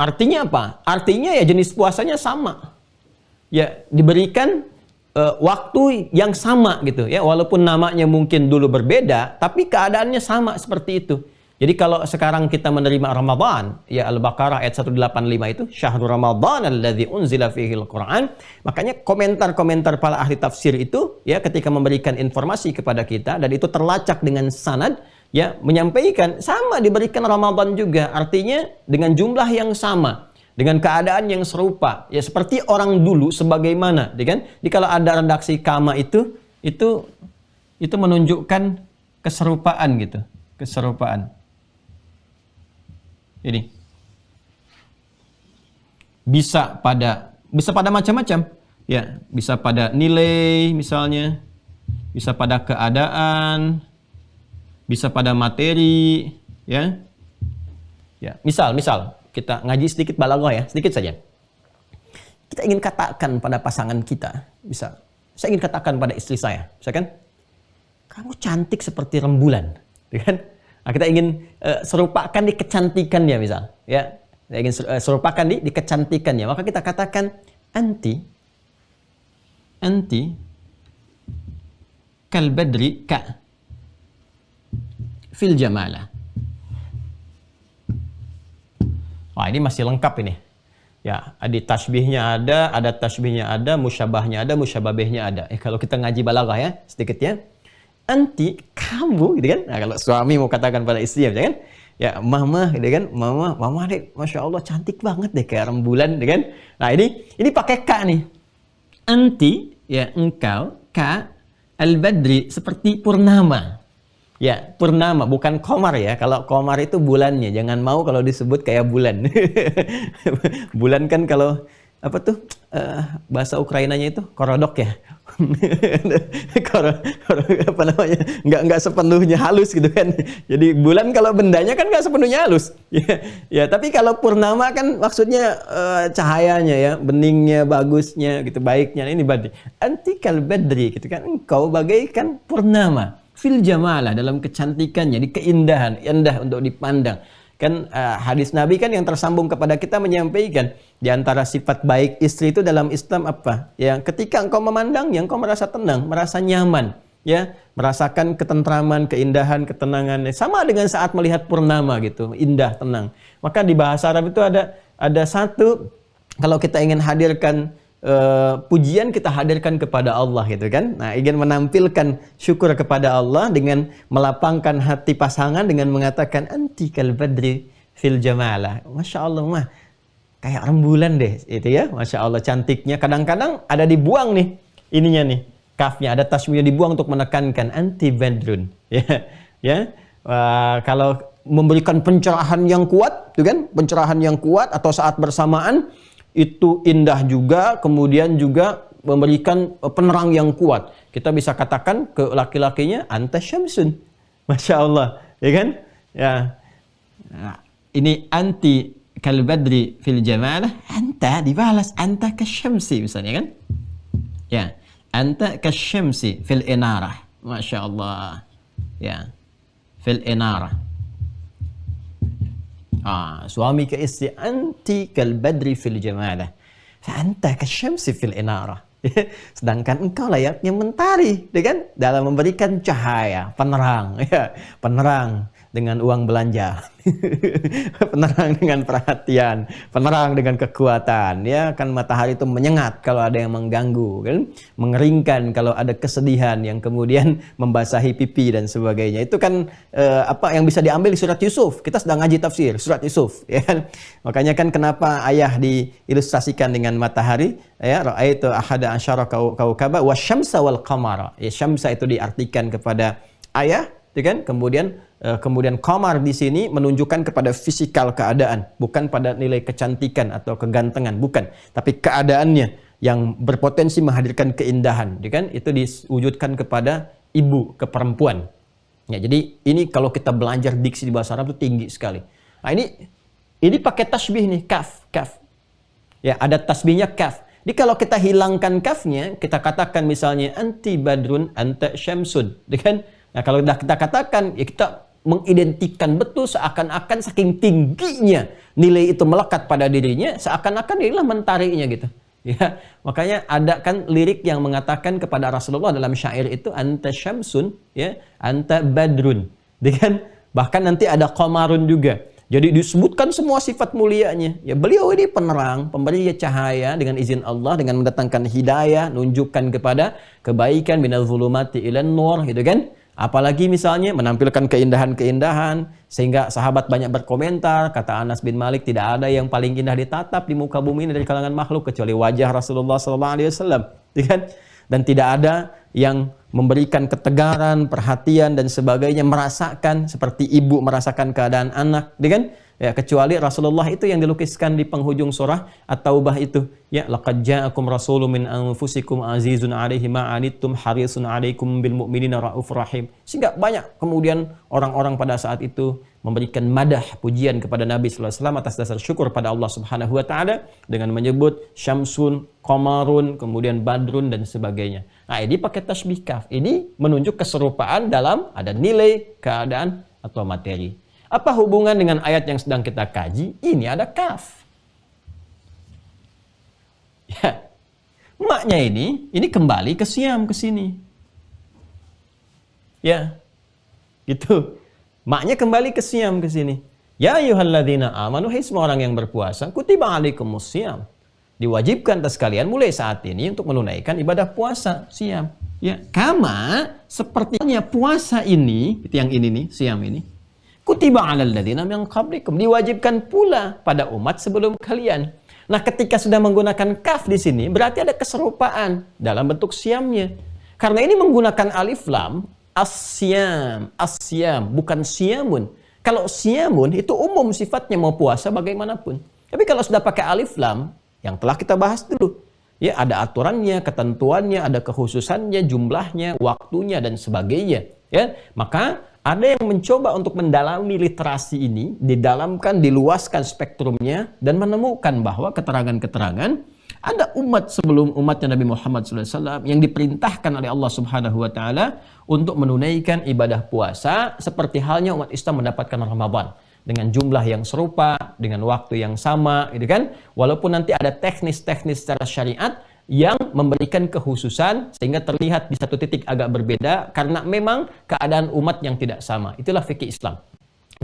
Artinya apa? Artinya ya jenis puasanya sama. Ya, diberikan waktu yang sama gitu ya, walaupun namanya mungkin dulu berbeda, tapi keadaannya sama seperti itu. Jadi kalau sekarang kita menerima Ramadan, ya Al-Baqarah ayat 185 itu, syahrul Ramadan alladzi unzila fihil Qur'an. Makanya komentar-komentar para ahli tafsir itu ya ketika memberikan informasi kepada kita, dan itu terlacak dengan sanad, ya menyampaikan sama diberikan Ramadan juga, artinya dengan jumlah yang sama, dengan keadaan yang serupa, ya seperti orang dulu sebagaimana, kan? Jadi kalau ada redaksi kama itu menunjukkan keserupaan gitu, keserupaan. Ini bisa pada macam-macam, ya bisa pada nilai misalnya, bisa pada keadaan, bisa pada materi, ya. Ya, misal kita ngaji sedikit balaghah ya, sedikit saja. Kita ingin katakan pada pasangan kita, bisa. Saya ingin katakan pada istri saya, misalkan, kamu cantik seperti rembulan, kan? Nah, kita ingin serupakan di kecantikannya misal, ya. Kita ingin serupakan di kecantikannya, maka kita katakan anti kal badri ka fil jamala. Wah, ini masih lengkap ini. Ya, ada tasbihnya ada tasbihnya ada, musyabahnya ada, musyababehnya ada. Kalau kita ngaji balaghah ya, sedikit ya. Anti, kamu, gitu kan? Nah, kalau suami mau katakan pada istri, ya kan? Ya, mama, gitu kan? Mama deh, masya Allah cantik banget deh kayak rembulan, gitu kan? Nah, ini pakai ka nih. Anti, ya engkau, ka al-badri, seperti purnama. Ya, purnama, bukan qamar ya. Kalau qamar itu bulannya, jangan mau kalau disebut kayak bulan. Bulan kan kalau apa tuh bahasa Ukrainanya itu korodok ya. Apa namanya, nggak sepenuhnya halus gitu kan. Jadi bulan kalau bendanya kan nggak sepenuhnya halus. Ya, tapi kalau purnama kan maksudnya cahayanya ya, beningnya, bagusnya gitu, baiknya. Ini berarti antikal badri gitu kan, engkau bagaikan purnama fil jamalah, dalam kecantikannya, di keindahan, indah untuk dipandang. Kan hadis Nabi kan yang tersambung kepada kita menyampaikan di antara sifat baik istri itu dalam Islam apa? Ya, ketika engkau memandangnya, engkau merasa tenang, merasa nyaman, ya, merasakan ketentraman, keindahan, ketenangan. Sama dengan saat melihat purnama gitu, indah, tenang. Maka di bahasa Arab itu ada satu, kalau kita ingin hadirkan pujian, kita hadirkan kepada Allah gitu kan. Nah, ingin menampilkan syukur kepada Allah dengan melapangkan hati pasangan dengan mengatakan anti kal badri fil jamalah. Masya Allah mah kayak rembulan deh itu ya. Masya Allah cantiknya. Kadang-kadang ada dibuang nih ininya nih, kafnya ada tasmiyah dibuang untuk menekankan anti badrun ya. Kalau memberikan pencerahan yang kuat tuh kan, pencerahan yang kuat, atau saat bersamaan itu indah juga, kemudian juga memberikan penerang yang kuat. Kita bisa katakan ke laki-lakinya anta syamsun. Masya Allah, ya kan? Ya. Nah, ini anti kal badri fil jamalah, anta dibalas anta kasyamsi misalnya kan? Ya, anta kasyamsi fil inarah. Masya Allah. Ya. Fil inarah. Suami ke istri, anti kal badri fil jamalah, fa anta kasyamsi fil inarah. Sedangkan engkau layaknya mentari, kan? Dalam memberikan cahaya, penerang, ya, penerang dengan uang belanja, penerang dengan perhatian, penerang dengan kekuatan, ya kan. Matahari itu menyengat kalau ada yang mengganggu, kan, mengeringkan kalau ada kesedihan yang kemudian membasahi pipi dan sebagainya. Itu kan apa yang bisa diambil di surat Yusuf. Kita sedang ngaji tafsir surat Yusuf, ya kan. Makanya kan kenapa ayah diilustrasikan dengan matahari, ya, ra'aitu ahada asyara kaukaba wasyamsa wal qamara. Ya, syamsa itu diartikan kepada ayah, ya kan. Kemudian qamar di sini menunjukkan kepada fisikal keadaan, bukan pada nilai kecantikan atau kegantengan, bukan, tapi keadaannya yang berpotensi menghadirkan keindahan, ya kan. Itu diwujudkan kepada ibu, ke perempuan. Ya, jadi ini kalau kita belajar diksi di bahasa Arab itu tinggi sekali. Nah, ini pakai tasbih nih, kaf. Ya, ada tasbihnya kaf. Jadi kalau kita hilangkan kafnya, kita katakan misalnya anti badrun anta syamsun, ya kan? Nah, kalau sudah kita katakan, ya kita mengidentikan betul, seakan-akan saking tingginya nilai itu melekat pada dirinya, seakan-akan inilah mentarinya gitu. Ya, makanya ada kan lirik yang mengatakan kepada Rasulullah dalam syair itu anta syamsun, ya, anta badrun. Dengan bahkan nanti ada qamarun juga. Jadi disebutkan semua sifat mulianya. Ya, beliau ini penerang, pemberi cahaya dengan izin Allah, dengan mendatangkan hidayah, nunjukkan kepada kebaikan, minal zulumati ilan nur, gitu kan. Apalagi misalnya menampilkan keindahan-keindahan sehingga sahabat banyak berkomentar. Kata Anas bin Malik, tidak ada yang paling indah ditatap di muka bumi ini dari kalangan makhluk kecuali wajah Rasulullah SAW, kan? Dan tidak ada yang memberikan ketegaran, perhatian dan sebagainya, merasakan seperti ibu merasakan keadaan anak, kan? Ya, kecuali Rasulullah itu yang dilukiskan di penghujung surah At-Taubah itu, ya, laqad ja'akum rasulun min anfusikum azizun 'alaihi ma 'anittum harisun 'alaikum bil mu'minina raufur rahim. Sehingga banyak kemudian orang-orang pada saat itu memberikan madah, pujian kepada Nabi sallallahu alaihi wasallam atas dasar syukur pada Allah Subhanahu wa taala dengan menyebut syamsun, qamarun, kemudian badrun dan sebagainya. Nah, ini pakai tasbih kaf. Ini menunjuk keserupaan dalam ada nilai, keadaan atau materi. Apa hubungan dengan ayat yang sedang kita kaji? Ini ada kaf. Ya. Maknya ini kembali ke siam ke sini. Ya. Gitu. Maknya kembali ke siam ke sini. Ya ayyuhalladzina amanu, hai semua orang yang berpuasa, kutiba alaikumus siam. Diwajibkan atas kalian mulai saat ini untuk menunaikan ibadah puasa, siam. Ya, kama sepertinya puasa ini, itu yang ini nih, siam ini. Kutiba 'alal ladzina min qablikum, diwajibkan pula pada umat sebelum kalian. Nah, ketika sudah menggunakan kaf di sini, berarti ada keserupaan dalam bentuk siamnya. Karena ini menggunakan alif lam, asyam, bukan siamun. Kalau siamun itu umum sifatnya, mau puasa bagaimanapun. Tapi kalau sudah pakai alif lam, yang telah kita bahas dulu. Ya, ada aturannya, ketentuannya, ada kekhususannya, jumlahnya, waktunya dan sebagainya. Ya, maka ada yang mencoba untuk mendalami literasi ini, didalamkan, diluaskan spektrumnya dan menemukan bahwa keterangan-keterangan ada umat sebelum umatnya Nabi Muhammad SAW yang diperintahkan oleh Allah Subhanahu Wa Taala untuk menunaikan ibadah puasa seperti halnya umat Islam mendapatkan Ramadan dengan jumlah yang serupa, dengan waktu yang sama, gitu kan? Walaupun nanti ada teknis-teknis secara syariat yang memberikan kekhususan sehingga terlihat di satu titik agak berbeda karena memang keadaan umat yang tidak sama. Itulah fikih Islam.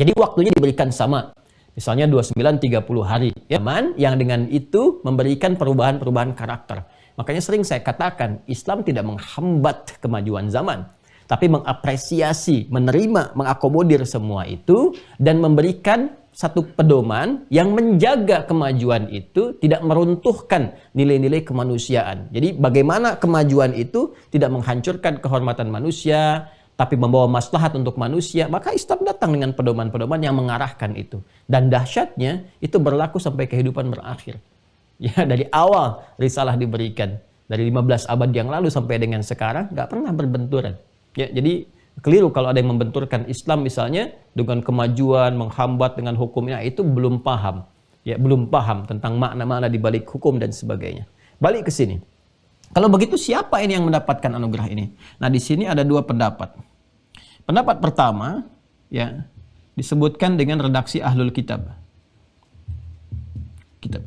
Jadi waktunya diberikan sama. Misalnya 29-30 hari. Zaman yang dengan itu memberikan perubahan-perubahan karakter. Makanya sering saya katakan, Islam tidak menghambat kemajuan zaman, tapi mengapresiasi, menerima, mengakomodir semua itu dan memberikan satu pedoman yang menjaga kemajuan itu tidak meruntuhkan nilai-nilai kemanusiaan. Jadi bagaimana kemajuan itu tidak menghancurkan kehormatan manusia, tapi membawa maslahat untuk manusia, maka Islam datang dengan pedoman-pedoman yang mengarahkan itu. Dan dahsyatnya itu berlaku sampai kehidupan berakhir. Ya, dari awal risalah diberikan, dari 15 abad yang lalu sampai dengan sekarang, nggak pernah berbenturan. Ya, jadi keliru kalau ada yang membenturkan Islam misalnya dengan kemajuan, menghambat dengan hukumnya, itu belum paham. Ya, belum paham tentang makna-makna di balik hukum dan sebagainya. Balik ke sini. Kalau begitu siapa ini yang mendapatkan anugerah ini? Nah, di sini ada dua pendapat. Pendapat pertama, ya, disebutkan dengan redaksi Ahlul Kitab. Kitab.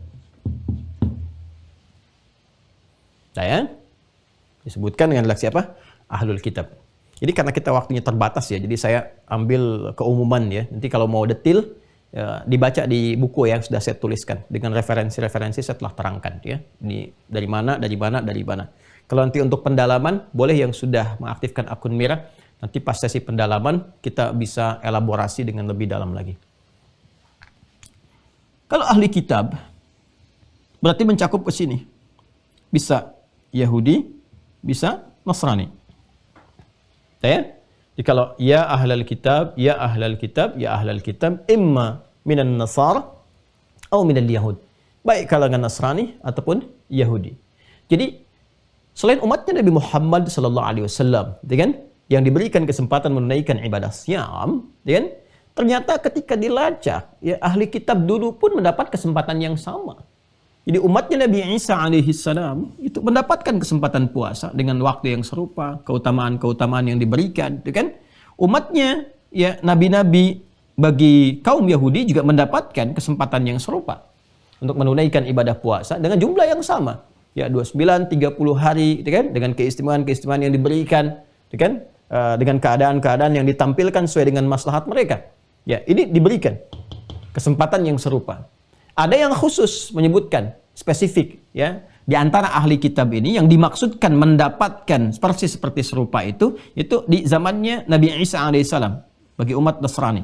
Saya disebutkan dengan redaksi apa? Ahlul Kitab. Jadi karena kita waktunya terbatas ya, jadi saya ambil keumuman ya. Nanti kalau mau detail, ya, dibaca di buku yang sudah saya tuliskan dengan referensi-referensi saya telah terangkan ya. Ini dari mana, dari mana, dari mana. Kalau nanti untuk pendalaman, boleh yang sudah mengaktifkan akun Mira. Nanti pas sesi pendalaman kita bisa elaborasi dengan lebih dalam lagi. Kalau ahli kitab berarti mencakup ke sini. Bisa Yahudi, bisa Nasrani. Ya? Jadi kalau ya ahlal kitab, ya ahlal kitab, ya ahlal kitab, imma minan nasara atau minal yahud. Baik kalangan Nasrani ataupun Yahudi. Jadi selain umatnya Nabi Muhammad SAW, kan, yang diberikan kesempatan menunaikan ibadah siam, kan, ternyata ketika dilacak, ya, ahli kitab dulu pun mendapat kesempatan yang sama. Jadi umatnya Nabi Isa alaihissalam itu mendapatkan kesempatan puasa dengan waktu yang serupa, keutamaan-keutamaan yang diberikan, kan? Umatnya, ya, nabi-nabi bagi kaum Yahudi juga mendapatkan kesempatan yang serupa untuk menunaikan ibadah puasa dengan jumlah yang sama. Ya, 29-30 hari, kan? Dengan keistimewaan-keistimewaan yang diberikan, kan? Dengan keadaan-keadaan yang ditampilkan sesuai dengan maslahat mereka. Ya, ini diberikan kesempatan yang serupa. Ada yang khusus menyebutkan spesifik ya di antara ahli kitab ini yang dimaksudkan mendapatkan persis seperti serupa itu di zamannya Nabi Isa alaihissalam bagi umat Nasrani.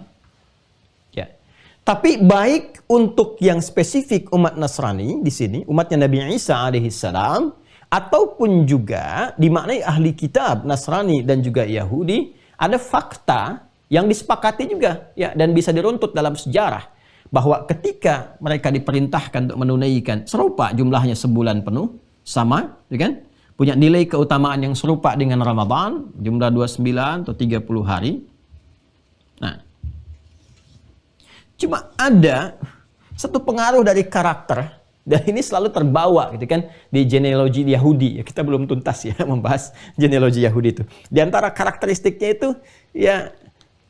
Ya. Tapi baik untuk yang spesifik umat Nasrani di sini, umatnya Nabi Isa alaihissalam, ataupun juga dimaknai ahli kitab Nasrani dan juga Yahudi, ada fakta yang disepakati juga ya dan bisa diruntut dalam sejarah bahwa ketika mereka diperintahkan untuk menunaikan serupa jumlahnya sebulan penuh sama, kan? Punya nilai keutamaan yang serupa dengan Ramadan, jumlah 29 atau 30 hari. Nah, cuma ada satu pengaruh dari karakter. Dan ini selalu terbawa gitu kan di genealogi Yahudi. Ya, kita belum tuntas ya membahas genealogi Yahudi itu. Di antara karakteristiknya itu ya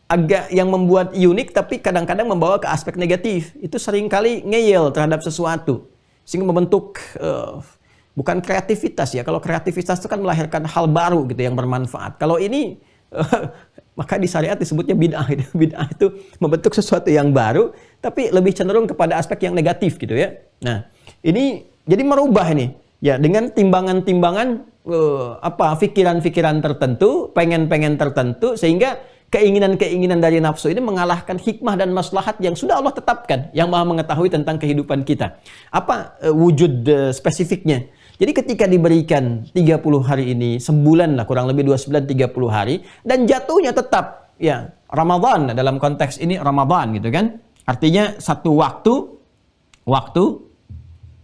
agak yang membuat unik tapi kadang-kadang membawa ke aspek negatif. Itu seringkali ngeyel terhadap sesuatu. Sehingga membentuk bukan kreativitas ya. Kalau kreativitas itu kan melahirkan hal baru gitu yang bermanfaat. Kalau ini maka di syariat disebutnya bid'ah. Bid'ah itu membentuk sesuatu yang baru tapi lebih cenderung kepada aspek yang negatif gitu ya. Nah, ini jadi merubah ini ya dengan timbangan-timbangan pikiran-pikiran tertentu, pengen-pengen tertentu sehingga keinginan-keinginan dari nafsu ini mengalahkan hikmah dan maslahat yang sudah Allah tetapkan, yang Maha mengetahui tentang kehidupan kita. Apa wujud spesifiknya? Jadi ketika diberikan 30 hari ini, sebulan lah kurang lebih 29-30 hari, dan jatuhnya tetap ya Ramadan, dalam konteks ini Ramadan gitu kan. Artinya satu waktu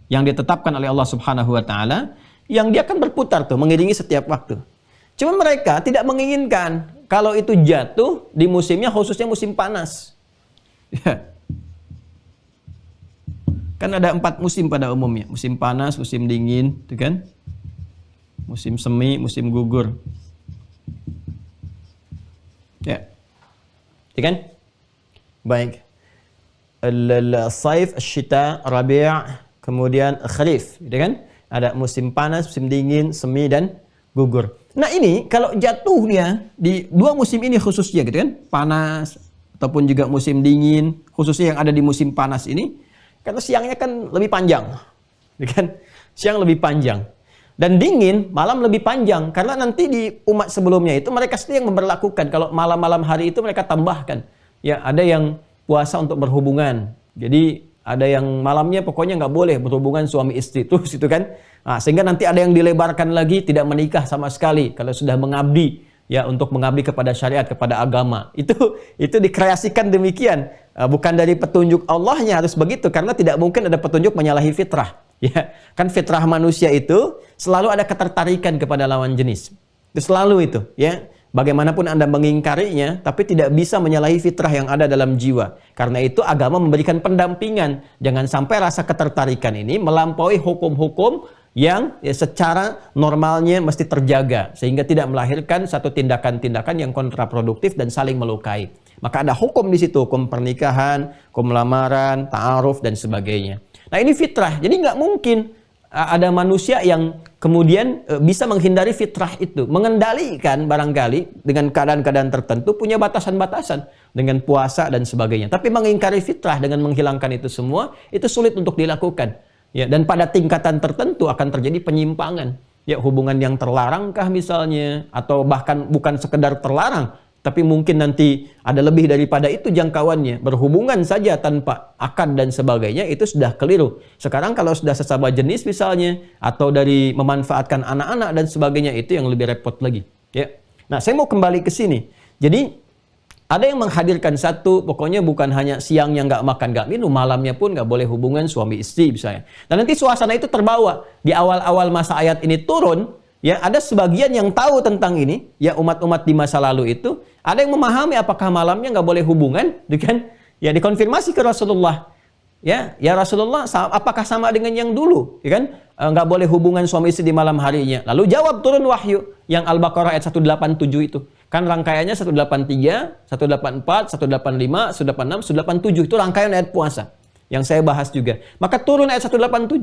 yang ditetapkan oleh Allah Subhanahu wa taala yang dia akan berputar tuh mengiringi setiap waktu. Cuma mereka tidak menginginkan kalau itu jatuh di musimnya, khususnya musim panas. Ya. Kan ada 4 musim pada umumnya, musim panas, musim dingin, gitu kan? Musim semi, musim gugur. Ya. Ya kan? Baik. Al-saif, al-syita, rabi', kemudian kharif, gitu kan? Ada musim panas, musim dingin, semi dan gugur. Nah, ini kalau jatuh dia di 2 musim ini khususnya, gitu kan? Panas ataupun juga musim dingin, khususnya yang ada di musim panas ini, karena siangnya kan lebih panjang, gitu kan? Siang lebih panjang. Dan dingin, malam lebih panjang. Karena nanti di umat sebelumnya itu mereka sendiri yang memberlakukan. Kalau malam-malam hari itu mereka tambahkan. Ya, ada yang puasa untuk berhubungan. Jadi ada yang malamnya pokoknya nggak boleh berhubungan suami istri terus itu kan. Nah, sehingga nanti ada yang dilebarkan lagi tidak menikah sama sekali kalau sudah mengabdi ya untuk mengabdi kepada syariat, kepada agama. Itu dikreasikan demikian. Bukan dari petunjuk Allahnya harus begitu karena tidak mungkin ada petunjuk menyalahi fitrah. Ya, kan fitrah manusia itu selalu ada ketertarikan kepada lawan jenis. Itu selalu itu, ya. Bagaimanapun Anda mengingkarinya, tapi tidak bisa menyalahi fitrah yang ada dalam jiwa. Karena itu agama memberikan pendampingan. Jangan sampai rasa ketertarikan ini melampaui hukum-hukum yang ya, secara normalnya mesti terjaga. Sehingga tidak melahirkan satu tindakan-tindakan yang kontraproduktif dan saling melukai. Maka ada hukum di situ, hukum pernikahan, hukum lamaran, ta'aruf, dan sebagainya. Nah ini fitrah, jadi nggak mungkin ada manusia yang kemudian bisa menghindari fitrah itu. Mengendalikan barangkali dengan keadaan-keadaan tertentu punya batasan-batasan dengan puasa dan sebagainya. Tapi mengingkari fitrah dengan menghilangkan itu semua, itu sulit untuk dilakukan. Ya, dan pada tingkatan tertentu akan terjadi penyimpangan. Ya, hubungan yang terlarangkah misalnya, atau bahkan bukan sekedar terlarang, tapi mungkin nanti ada lebih daripada itu jangkauannya. Berhubungan saja tanpa akad dan sebagainya, itu sudah keliru. Sekarang kalau sudah sesama jenis misalnya, atau dari memanfaatkan anak-anak dan sebagainya, itu yang lebih repot lagi. Ya. Nah, saya mau kembali ke sini. Jadi, ada yang menghadirkan satu, pokoknya bukan hanya siangnya nggak makan, nggak minum, malamnya pun nggak boleh hubungan suami istri misalnya. Dan nanti suasana itu terbawa. Di awal-awal masa ayat ini turun, ya ada sebagian yang tahu tentang ini, ya umat-umat di masa lalu itu, ada yang memahami apakah malamnya nggak boleh hubungan, kan? Ya dikonfirmasi ke Rasulullah, ya Rasulullah, apakah sama dengan yang dulu, ya kan? Nggak boleh hubungan suami istri di malam harinya. Lalu jawab turun wahyu yang Al-Baqarah ayat 187 itu, kan rangkaiannya 183, 184, 185, 186, 187 itu rangkaian ayat puasa yang saya bahas juga. Maka turun ayat 187.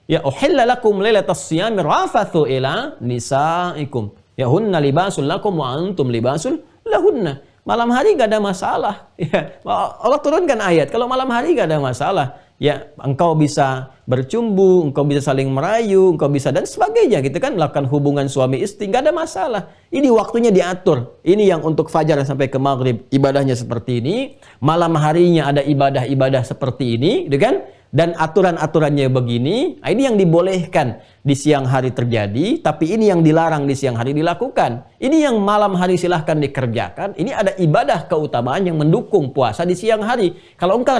Ya uhilla lakum lailatas siyami rafathu ila nisaikum. Ya hunna libasul lakum wa antum libasul lahunna. Malam hari gak ada masalah. Ya, Allah turunkan ayat. Kalau malam hari gak ada masalah. Ya, engkau bisa bercumbu, engkau bisa saling merayu, engkau bisa dan sebagainya gitu kan, melakukan hubungan suami istri gak ada masalah. Ini waktunya diatur. Ini yang untuk fajar sampai ke maghrib ibadahnya seperti ini. Malam harinya ada ibadah-ibadah seperti ini, gitu kan? Dan aturan-aturannya begini, ini yang dibolehkan di siang hari terjadi, tapi ini yang dilarang di siang hari dilakukan. Ini yang malam hari silahkan dikerjakan. Ini ada ibadah keutamaan yang mendukung puasa di siang hari. Kalau engkau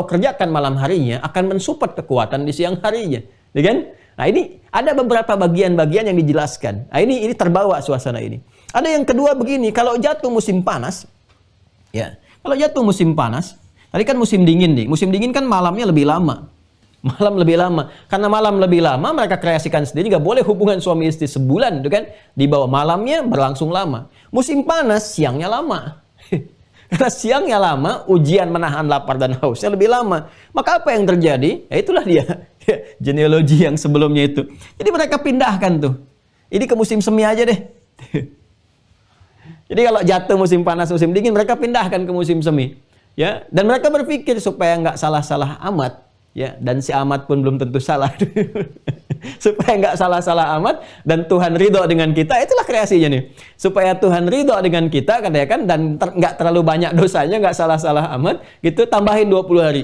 kerjakan malam harinya, akan mensupport kekuatan di siang harinya. Ya kan? Nah ini ada beberapa bagian-bagian yang dijelaskan. Nah ini terbawa suasana ini. Ada yang kedua begini, kalau jatuh musim panas, ya kalau jatuh musim panas, tadi kan musim dingin nih. Musim dingin kan malamnya lebih lama. Malam lebih lama. Karena malam lebih lama, mereka kreasikan sendiri. Nggak boleh hubungan suami istri sebulan. Itu kan. Di bawah malamnya berlangsung lama. Musim panas, siangnya lama. Karena siangnya lama, ujian menahan lapar dan hausnya lebih lama. Maka apa yang terjadi? Ya itulah dia. Genealogi yang sebelumnya itu. Jadi mereka pindahkan tuh. Ini ke musim semi aja deh. Jadi kalau jatuh musim panas, musim dingin, mereka pindahkan ke musim semi. Ya, dan mereka berpikir supaya nggak salah-salah amat, ya, dan si amat pun belum tentu salah. Supaya nggak salah-salah amat dan Tuhan ridho dengan kita, itulah kreasinya nih. Supaya Tuhan ridho dengan kita, katakan, dan nggak terlalu banyak dosanya, nggak salah-salah amat, gitu tambahin 20 hari.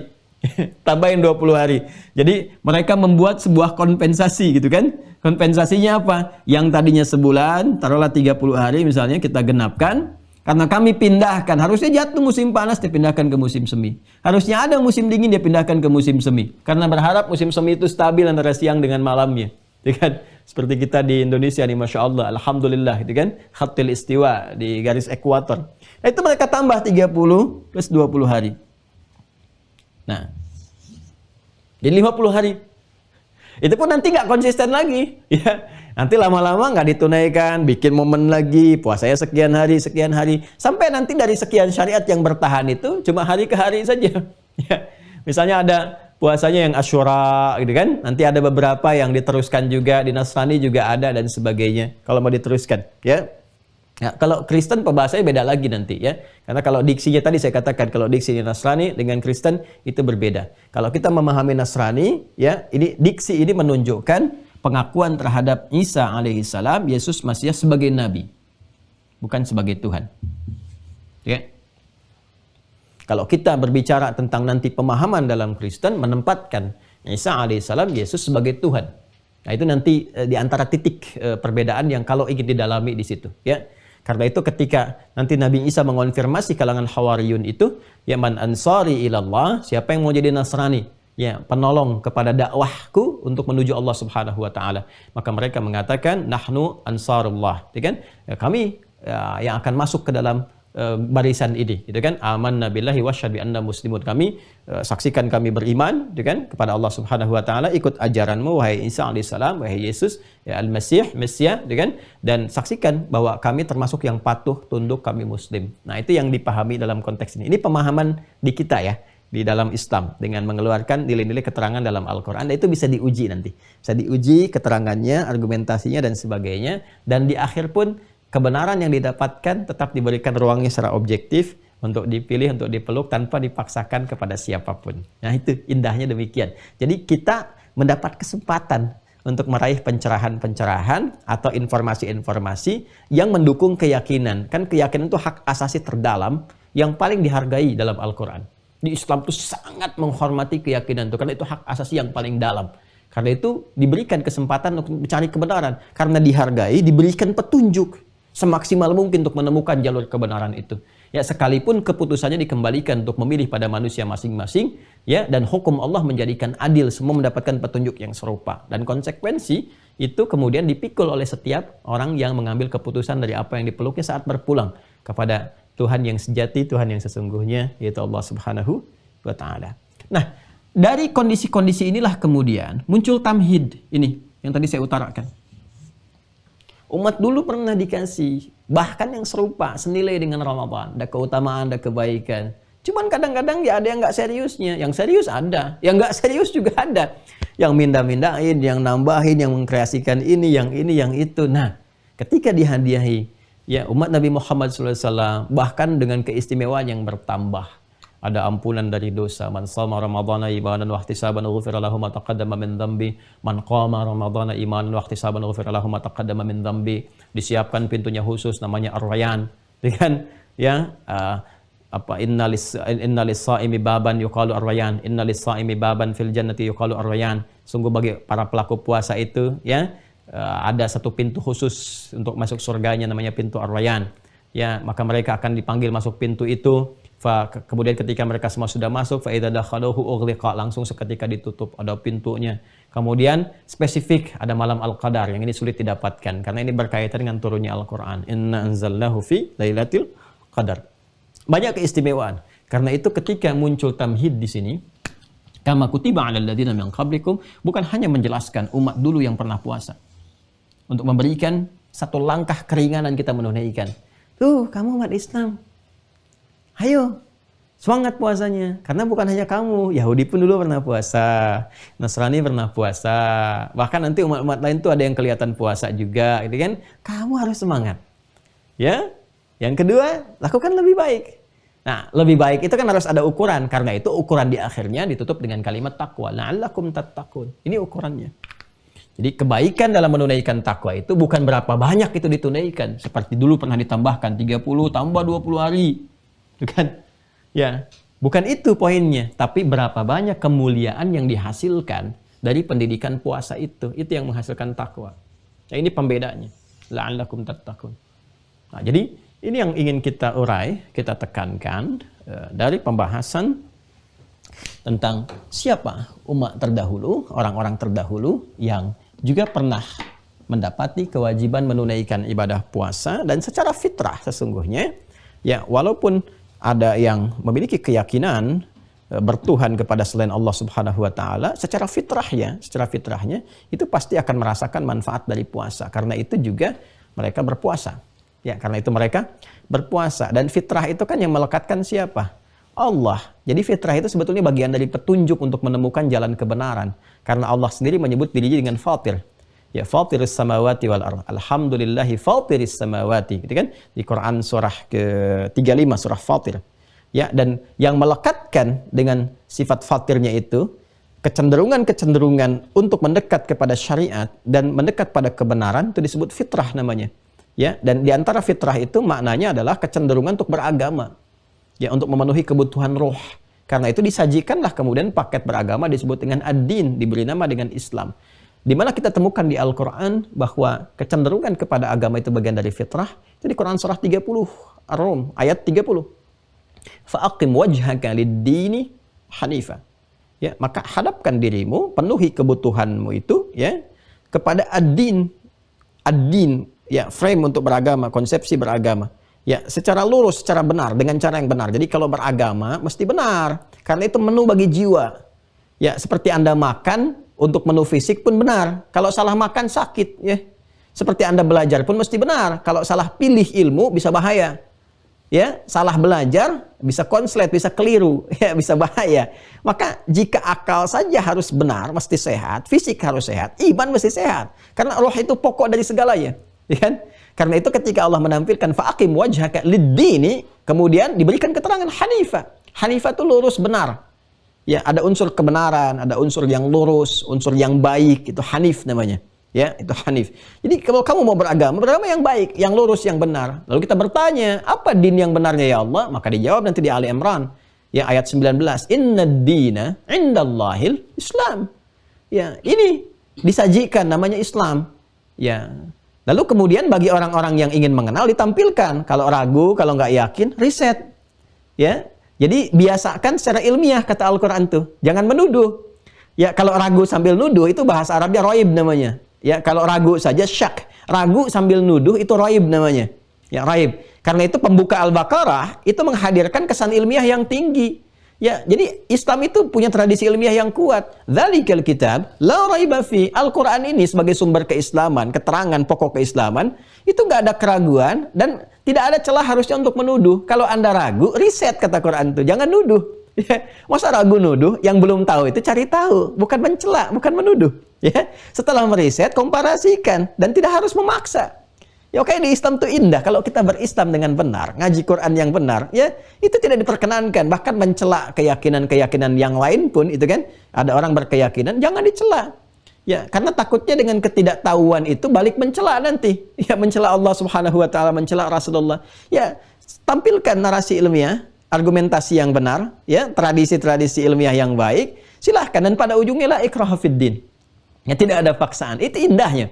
Tambahin 20 hari. Jadi mereka membuat sebuah kompensasi gitu kan. Kompensasinya apa? Yang tadinya sebulan, taruhlah 30 hari misalnya kita genapkan. Karena kami pindahkan, harusnya jatuh musim panas, dipindahkan ke musim semi. Harusnya ada musim dingin, dia pindahkan ke musim semi. Karena berharap musim semi itu stabil antara siang dengan malamnya. Ya kan? Seperti kita di Indonesia nih, Masya Allah, Alhamdulillah, gitu kan? Khatil istiwa, di garis ekuator. Nah, itu mereka tambah 30 plus 20 hari. Nah, jadi 50 hari. Itu pun nanti nggak konsisten lagi. Ya. Nanti lama-lama nggak ditunaikan, bikin momen lagi, puasanya sekian hari, sampai nanti dari sekian syariat yang bertahan itu cuma hari ke hari saja. Ya. Misalnya ada puasanya yang Asyura, gitu kan? Nanti ada beberapa yang diteruskan juga, di Nasrani juga ada dan sebagainya. Kalau mau diteruskan, ya. Ya, kalau Kristen pembahasannya beda lagi nanti ya. Karena kalau diksinya tadi saya katakan kalau diksi Nasrani dengan Kristen itu berbeda. Kalau kita memahami Nasrani ya, ini diksi ini menunjukkan pengakuan terhadap Isa alaihissalam, Yesus Mesias sebagai nabi, bukan sebagai Tuhan. Ya. Kalau kita berbicara tentang nanti pemahaman dalam Kristen menempatkan Isa alaihissalam, Yesus sebagai Tuhan. Nah, itu nanti di antara titik perbedaan yang kalau ingin didalami di situ, ya. Karena itu ketika nanti Nabi Isa mengonfirmasi kalangan Hawariyun itu, ya man ansari ilallah, siapa yang mau jadi Nasrani, ya penolong kepada dakwahku untuk menuju Allah Subhanahu wa taala. Maka mereka mengatakan nahnu ansarullah, ya kan? Ya, kami yang akan masuk ke dalam barisan ini, gitu kan? Amanna billahi wasyhadu bi anna muslimun. Kami saksikan kami beriman, gitu kan, kepada Allah Subhanahu wa taala, ikut ajaranmu wahai Isa alaihissalam, wahai Yesus ya al-Masih, Mesias, gitu kan? Dan saksikan bahwa kami termasuk yang patuh tunduk, kami muslim. Nah, itu yang dipahami dalam konteks ini. Ini pemahaman di kita ya, di dalam Islam dengan mengeluarkan nilai-nilai keterangan dalam Al-Qur'an. Dan itu bisa diuji nanti. Bisa diuji keterangannya, argumentasinya dan sebagainya, dan di akhir pun kebenaran yang didapatkan tetap diberikan ruangnya secara objektif untuk dipilih, untuk dipeluk tanpa dipaksakan kepada siapapun. Nah, itu indahnya demikian. Jadi kita mendapat kesempatan untuk meraih pencerahan-pencerahan atau informasi-informasi yang mendukung keyakinan. Kan keyakinan itu hak asasi terdalam yang paling dihargai dalam Al-Quran. Di Islam itu sangat menghormati keyakinan itu, karena itu hak asasi yang paling dalam. Karena itu diberikan kesempatan untuk mencari kebenaran. Karena dihargai, diberikan petunjuk semaksimal mungkin untuk menemukan jalur kebenaran itu. Ya, sekalipun keputusannya dikembalikan untuk memilih pada manusia masing-masing, ya, dan hukum Allah menjadikan adil, semua mendapatkan petunjuk yang serupa. Dan konsekuensi itu kemudian dipikul oleh setiap orang yang mengambil keputusan dari apa yang dipeluknya saat berpulang kepada Tuhan yang sejati, Tuhan yang sesungguhnya, yaitu Allah Subhanahu wa taala. Nah, dari kondisi-kondisi inilah kemudian muncul tamhid ini yang tadi saya utarakan. Umat dulu pernah dikasih, bahkan yang serupa, senilai dengan Ramadan. Ada keutamaan, ada kebaikan. Cuman kadang-kadang ya ada yang nggak seriusnya. Yang serius ada, yang nggak serius juga ada. Yang minda-mindain, yang nambahin, yang mengkreasikan ini, yang itu. Nah, ketika dihadiahi, ya umat Nabi Muhammad SAW, bahkan dengan keistimewaan yang bertambah. Ada ampunan dari dosa. Man shoma ramadhana imanan wa ihtisaban ghufira lahu ma taqaddama min dhanbi. Man qama ramadhana imanan wa ihtisaban ghufira lahu ma taqaddama min dhanbi. Disiapkan pintunya khusus namanya Ar-Rayyan. Dengan ya inna lis-shaimi baban yuqalu Ar-Rayyan. Inna lis-shaimi baban fil jannati yuqalu Ar-Rayyan. Sungguh bagi para pelaku puasa itu ya ada satu pintu khusus untuk masuk surganya namanya pintu Ar-Rayyan. Ya, maka mereka akan dipanggil masuk pintu itu. Kemudian ketika mereka semua sudah masuk, fa'idza dakhaluhu ughliqa, langsung seketika ditutup, ada pintunya. Kemudian spesifik ada malam Al-Qadar, yang ini sulit didapatkan karena ini berkaitan dengan turunnya Al-Qur'an. Inna anzalnahu fi lailatul qadar. Banyak keistimewaan. Karena itu ketika muncul tamhid di sini, kama kutiba 'alal ladzina min qablikum, bukan hanya menjelaskan umat dulu yang pernah puasa. Untuk memberikan satu langkah keringanan kita menunaikan. Tuh, kamu umat Islam, ayo, semangat puasanya. Karena bukan hanya kamu, Yahudi pun dulu pernah puasa, Nasrani pernah puasa, bahkan nanti umat-umat lain tuh ada yang kelihatan puasa juga, gitu kan? Kamu harus semangat. Ya. Yang kedua, lakukan lebih baik. Nah, lebih baik itu kan harus ada ukuran. Karena itu ukuran di akhirnya ditutup dengan kalimat taqwa. La'allakum tattaqun. Ini ukurannya. Jadi kebaikan dalam menunaikan takwa itu bukan berapa banyak itu ditunaikan. Seperti dulu pernah ditambahkan 30 tambah 20 hari. Kan? Ya, bukan itu poinnya, tapi berapa banyak kemuliaan yang dihasilkan dari pendidikan puasa itu yang menghasilkan takwa. Nah, ini pembedanya. La'allakum tattaqun. Nah, jadi Ini yang ingin kita urai, kita tekankan dari pembahasan tentang siapa umat terdahulu, orang-orang terdahulu yang juga pernah mendapati kewajiban menunaikan ibadah puasa, dan secara fitrah sesungguhnya, ya walaupun ada yang memiliki keyakinan bertuhan kepada selain Allah Subhanahu wa taala, secara fitrahnya itu pasti akan merasakan manfaat dari puasa. Karena itu juga mereka berpuasa. Ya, karena itu mereka berpuasa, dan fitrah itu kan yang melekatkan siapa? Allah. Jadi fitrah itu sebetulnya bagian dari petunjuk untuk menemukan jalan kebenaran. Karena Allah sendiri menyebut dirinya dengan Fatir. Ya, Fatiris samawati wal ardh. Alhamdulillahi Fatiris samawati. Gitu kan? Di Quran surah ke-35 surah Fatir. Ya, dan yang melekatkan dengan sifat Fatirnya itu kecenderungan untuk mendekat kepada syariat dan mendekat pada kebenaran itu disebut fitrah namanya. Ya, dan di antara fitrah itu maknanya adalah kecenderungan untuk beragama. Ya, untuk memenuhi kebutuhan roh. Karena itu disajikanlah kemudian paket beragama disebut dengan ad-din, diberi nama dengan Islam. Di mana kita temukan di Al-Qur'an bahwa kecenderungan kepada agama itu bagian dari fitrah. Itu di Quran surah 30 Ar-Rum ayat 30. Fa'aqim wajhaka lid-dini hanifa. Ya, maka hadapkan dirimu, penuhi kebutuhanmu itu ya kepada ad-din. Ad-din, ya, frame untuk beragama, konsepsi beragama. Ya, secara lurus, secara benar, dengan cara yang benar. Jadi kalau beragama mesti benar, karena itu menu bagi jiwa. Ya, seperti Anda makan untuk menu fisik pun benar. Kalau salah makan sakit, ya. Seperti Anda belajar pun mesti benar. Kalau salah pilih ilmu bisa bahaya. Ya, salah belajar bisa konslet, bisa keliru, ya, bisa bahaya. Maka jika akal saja harus benar, mesti sehat, fisik harus sehat, iman mesti sehat. Karena roh itu pokok dari segalanya, ya kan? Karena itu ketika Allah menampilkan fa'aqim wajhaka lid-dini, kemudian diberikan keterangan hanifa. Hanifa itu lurus benar. Ya, ada unsur kebenaran, ada unsur yang lurus, unsur yang baik, itu hanif namanya. Ya, itu hanif. Jadi kalau kamu mau beragama yang baik, yang lurus, yang benar. Lalu kita bertanya, apa din yang benarnya ya Allah? Maka dijawab nanti di Ali Imran, ya ayat 19. Innad dina indallahil Islam. Ya, ini disajikan namanya Islam. Ya. Lalu kemudian bagi orang-orang yang ingin mengenal ditampilkan. Kalau ragu, kalau nggak yakin, riset. Ya. Jadi biasakan secara ilmiah kata Al-Qur'an tuh. Jangan menuduh. Ya, kalau ragu sambil nuduh itu bahasa Arabnya roib namanya. Ya, kalau ragu saja syak. Ragu sambil nuduh itu raib namanya. Ya, raib. Karena itu pembuka Al-Baqarah itu menghadirkan kesan ilmiah yang tinggi. Ya, jadi Islam itu punya tradisi ilmiah yang kuat. Dzalikal kitab la raiba fi. Al-Qur'an ini sebagai sumber keislaman, keterangan pokok keislaman, itu nggak ada keraguan dan tidak ada celah harusnya untuk menuduh. Kalau Anda ragu, riset kata Quran itu, jangan nuduh. Ya, masa ragu nuduh, yang belum tahu itu cari tahu, bukan mencela, bukan menuduh. Ya, setelah meriset, komparasikan dan tidak harus memaksa. Ya, oke, di Islam itu indah kalau kita berislam dengan benar, ngaji Quran yang benar, ya itu tidak diperkenankan. Bahkan mencela keyakinan-keyakinan yang lain pun itu kan, ada orang berkeyakinan jangan dicela. Ya, karena takutnya dengan ketidaktahuan itu balik mencela nanti. Ya, mencela Allah Subhanahu wa taala, mencela Rasulullah. Ya, tampilkan narasi ilmiah, argumentasi yang benar, ya, tradisi-tradisi ilmiah yang baik, silahkan. Dan pada ujungnya la ikraha fid din. Ya, tidak ada paksaan. Itu indahnya.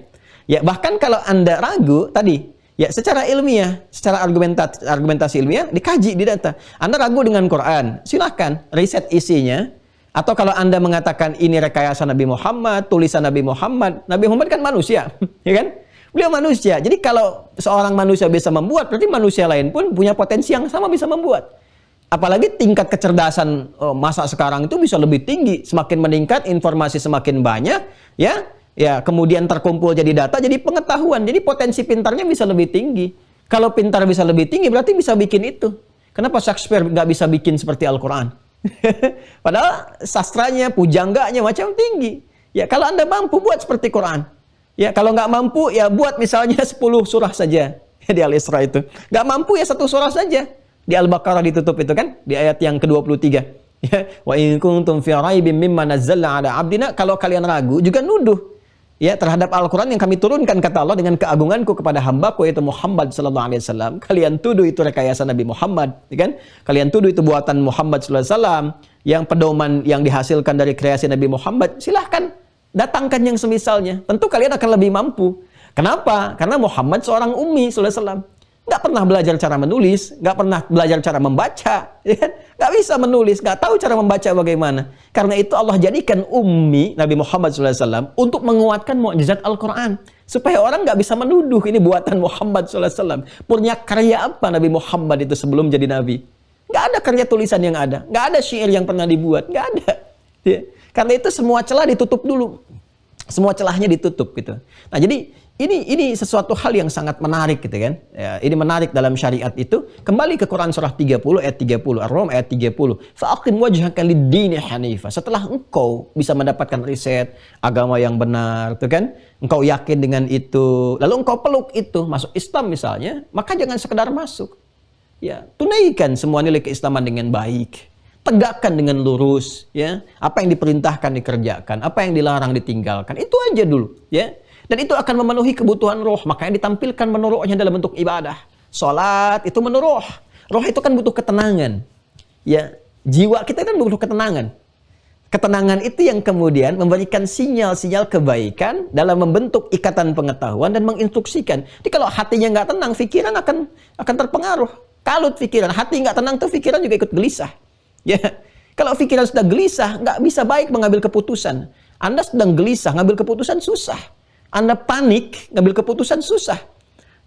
Ya, bahkan kalau Anda ragu tadi, ya secara ilmiah, secara argumentasi ilmiah dikaji di data. Anda ragu dengan Quran, silahkan riset isinya. Atau kalau Anda mengatakan ini rekayasa Nabi Muhammad, tulisan Nabi Muhammad kan manusia, ya kan? Beliau manusia. Jadi kalau seorang manusia bisa membuat, berarti manusia lain pun punya potensi yang sama bisa membuat. Apalagi tingkat kecerdasan masa sekarang itu bisa lebih tinggi, semakin meningkat, informasi semakin banyak, ya. Ya, kemudian terkumpul jadi data, jadi pengetahuan. Jadi potensi pintarnya bisa lebih tinggi. Kalau pintar bisa lebih tinggi, berarti bisa bikin itu. Kenapa Shakespeare nggak bisa bikin seperti Al-Quran? Padahal sastranya, pujangganya macam tinggi. Ya, kalau Anda mampu buat seperti Quran. Ya, kalau nggak mampu, ya buat misalnya 10 surah saja. Di Al-Isra itu. Nggak mampu, ya 1 surah saja. Di Al-Baqarah ditutup itu kan, di ayat yang ke-23. Ya, wa in kuntum fi raibin mimma nazzalna ala abdina, kalau kalian ragu juga nuduh. Ya, terhadap Al-Quran yang kami turunkan, kata Allah, dengan keagunganku kepada hambaku yaitu Muhammad sallallahu alaihi wasallam. Kalian tuduh itu rekayasa Nabi Muhammad, ya kan? Kalian tuduh itu buatan Muhammad sallallahu alaihi wasallam, yang pedoman yang dihasilkan dari kreasi Nabi Muhammad. Silahkan datangkan yang semisalnya. Tentu kalian akan lebih mampu. Kenapa? Karena Muhammad seorang ummi sallallahu alaihi wasallam. nggak pernah belajar cara menulis, nggak pernah belajar cara membaca, ya kan? Nggak bisa menulis, nggak tahu cara membaca bagaimana. Karena itu Allah jadikan ummi Nabi Muhammad SAW untuk menguatkan mukjizat Al-Quran. Supaya orang nggak bisa menuduh ini buatan Muhammad SAW. Punya karya apa Nabi Muhammad itu sebelum jadi Nabi? Nggak ada karya tulisan yang ada. Nggak ada syair yang pernah dibuat. Nggak ada. Ya. Karena itu semua celah ditutup dulu. Semua celahnya ditutup gitu. Nah jadi ini sesuatu hal yang sangat menarik gitu kan. Ya, ini menarik dalam syariat itu. Kembali ke Quran surah 30 ayat 30. Ar-Rum ayat 30. Fa'aqim wajhaka lid-dini hanifa. Setelah engkau bisa mendapatkan riset agama yang benar, tuh kan? Engkau yakin dengan itu, lalu engkau peluk itu, masuk Islam misalnya, maka jangan sekedar masuk. Ya, tunaikan semua nilai keislaman dengan baik. Tegakkan dengan lurus, ya. Apa yang diperintahkan dikerjakan, apa yang dilarang ditinggalkan. Itu aja dulu, ya. Dan itu akan memenuhi kebutuhan roh, makanya ditampilkan menuruhnya dalam bentuk ibadah. Salat itu menuruh. Roh itu kan butuh ketenangan. Ya, jiwa kita kan butuh ketenangan. Ketenangan itu yang kemudian memberikan sinyal-sinyal kebaikan dalam membentuk ikatan pengetahuan dan menginstruksikan. Jadi kalau hatinya nggak tenang, pikiran akan terpengaruh. Kalut pikiran, hati nggak tenang tuh pikiran juga ikut gelisah. Ya, kalau pikiran sudah gelisah, nggak bisa baik mengambil keputusan. Anda sedang gelisah, ngambil keputusan susah. Anda panik, ngambil keputusan susah.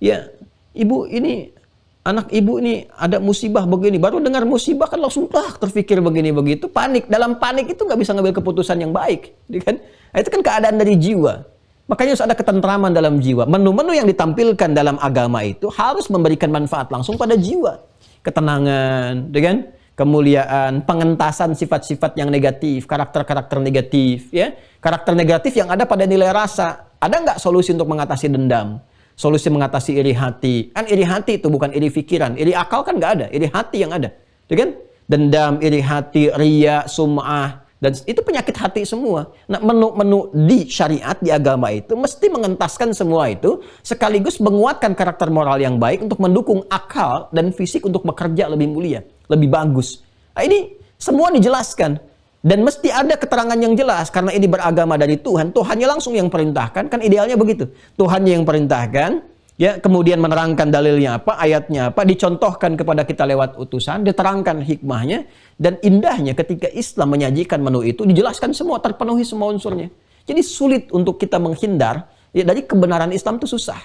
Ya, ibu ini, anak ibu ini ada musibah begini, baru dengar musibah kan langsung terpikir begini begitu, panik. Dalam panik itu nggak bisa ngambil keputusan yang baik, kan? Nah, itu kan keadaan dari jiwa. Makanya harus ada ketentraman dalam jiwa. Menu-menu yang ditampilkan dalam agama itu harus memberikan manfaat langsung pada jiwa. Ketenangan, kan? Kemuliaan, pengentasan sifat-sifat yang negatif, karakter-karakter negatif, ya. Karakter negatif yang ada pada nilai rasa. Ada nggak solusi untuk mengatasi dendam? Solusi mengatasi iri hati. Kan iri hati itu bukan iri pikiran. Iri akal kan nggak ada. Iri hati yang ada. Ya kan? Dendam, iri hati, riya, sum'ah. Dan itu penyakit hati semua. Nah, menu-menu di syariat, di agama itu mesti mengentaskan semua itu sekaligus menguatkan karakter moral yang baik untuk mendukung akal dan fisik untuk bekerja lebih mulia, lebih bagus. Nah, ini semua dijelaskan. Dan mesti ada keterangan yang jelas karena ini beragama dari Tuhan. Tuhannya langsung yang perintahkan, kan idealnya begitu. Tuhannya yang perintahkan, ya, kemudian menerangkan dalilnya apa, ayatnya apa, dicontohkan kepada kita lewat utusan, diterangkan hikmahnya, dan indahnya ketika Islam menyajikan menu itu dijelaskan semua, terpenuhi semua unsurnya. Jadi sulit untuk kita menghindar, ya, dari kebenaran Islam itu susah.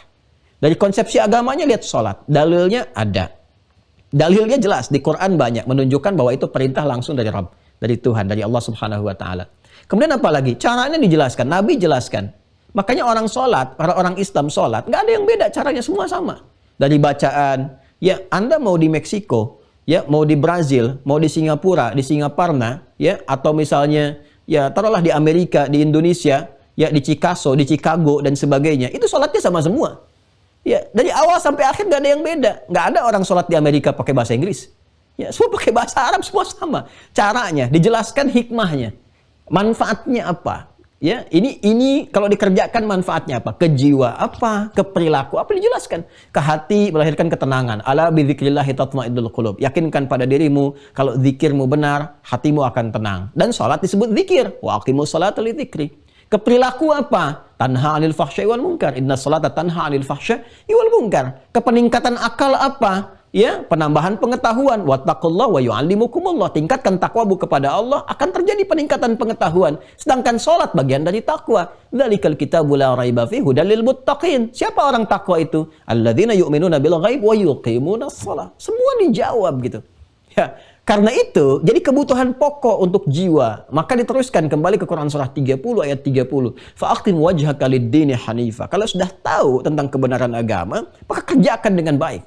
Dari konsepsi agamanya lihat sholat, dalilnya ada. Dalilnya jelas, di Quran banyak menunjukkan bahwa itu perintah langsung dari Rabb. Dari Tuhan, dari Allah Subhanahu wa Ta'ala. Kemudian apa lagi? Caranya dijelaskan, Nabi jelaskan. Makanya orang sholat, para orang Islam sholat, nggak ada yang beda, caranya semua sama. Dari bacaan, ya Anda mau di Meksiko, ya mau di Brazil, mau di Singapura, di Singaparna, ya atau misalnya, ya taruhlah di Amerika, di Indonesia, ya di Chicago dan sebagainya, itu sholatnya sama semua. Ya dari awal sampai akhir nggak ada yang beda. Nggak ada orang sholat di Amerika pakai bahasa Inggris. Ya, semua pakai bahasa Arab, semua sama. Caranya, dijelaskan hikmahnya. Manfaatnya apa? Ya, ini kalau dikerjakan manfaatnya apa? Ke jiwa apa? Ke perilaku apa? Dijelaskan. Ke hati melahirkan ketenangan. Ala bi dzikrillahi tatma'innul qulub. Yakinkan pada dirimu kalau zikirmu benar, hatimu akan tenang. Dan salat disebut zikir. Wa aqimus salata li dzikri. Ke perilaku apa? Tanha 'anil fahsya'i wal munkar. Inna salata tanha 'anil fahsya'i wal munkar. Ke peningkatan akal apa? Ya, penambahan pengetahuan. Wattaqullah wa yu'allimukumullah. Tingkatkan takwamu kepada Allah, akan terjadi peningkatan pengetahuan. Sedangkan sholat bagian dari takwa. Dzalikal kitabu la raiba fihi hudal lil muttaqin. Siapa orang takwa itu? Alladzina yu'minuna bil ghaib wa yuqimunas shalah. Semua dijawab gitu. Ya, karena itu jadi kebutuhan pokok untuk jiwa. Maka diteruskan kembali ke Quran surah 30 ayat 30. Fa'aqim wajhaka lid-dini hanifa. Kalau sudah tahu tentang kebenaran agama, maka kerjakan dengan baik.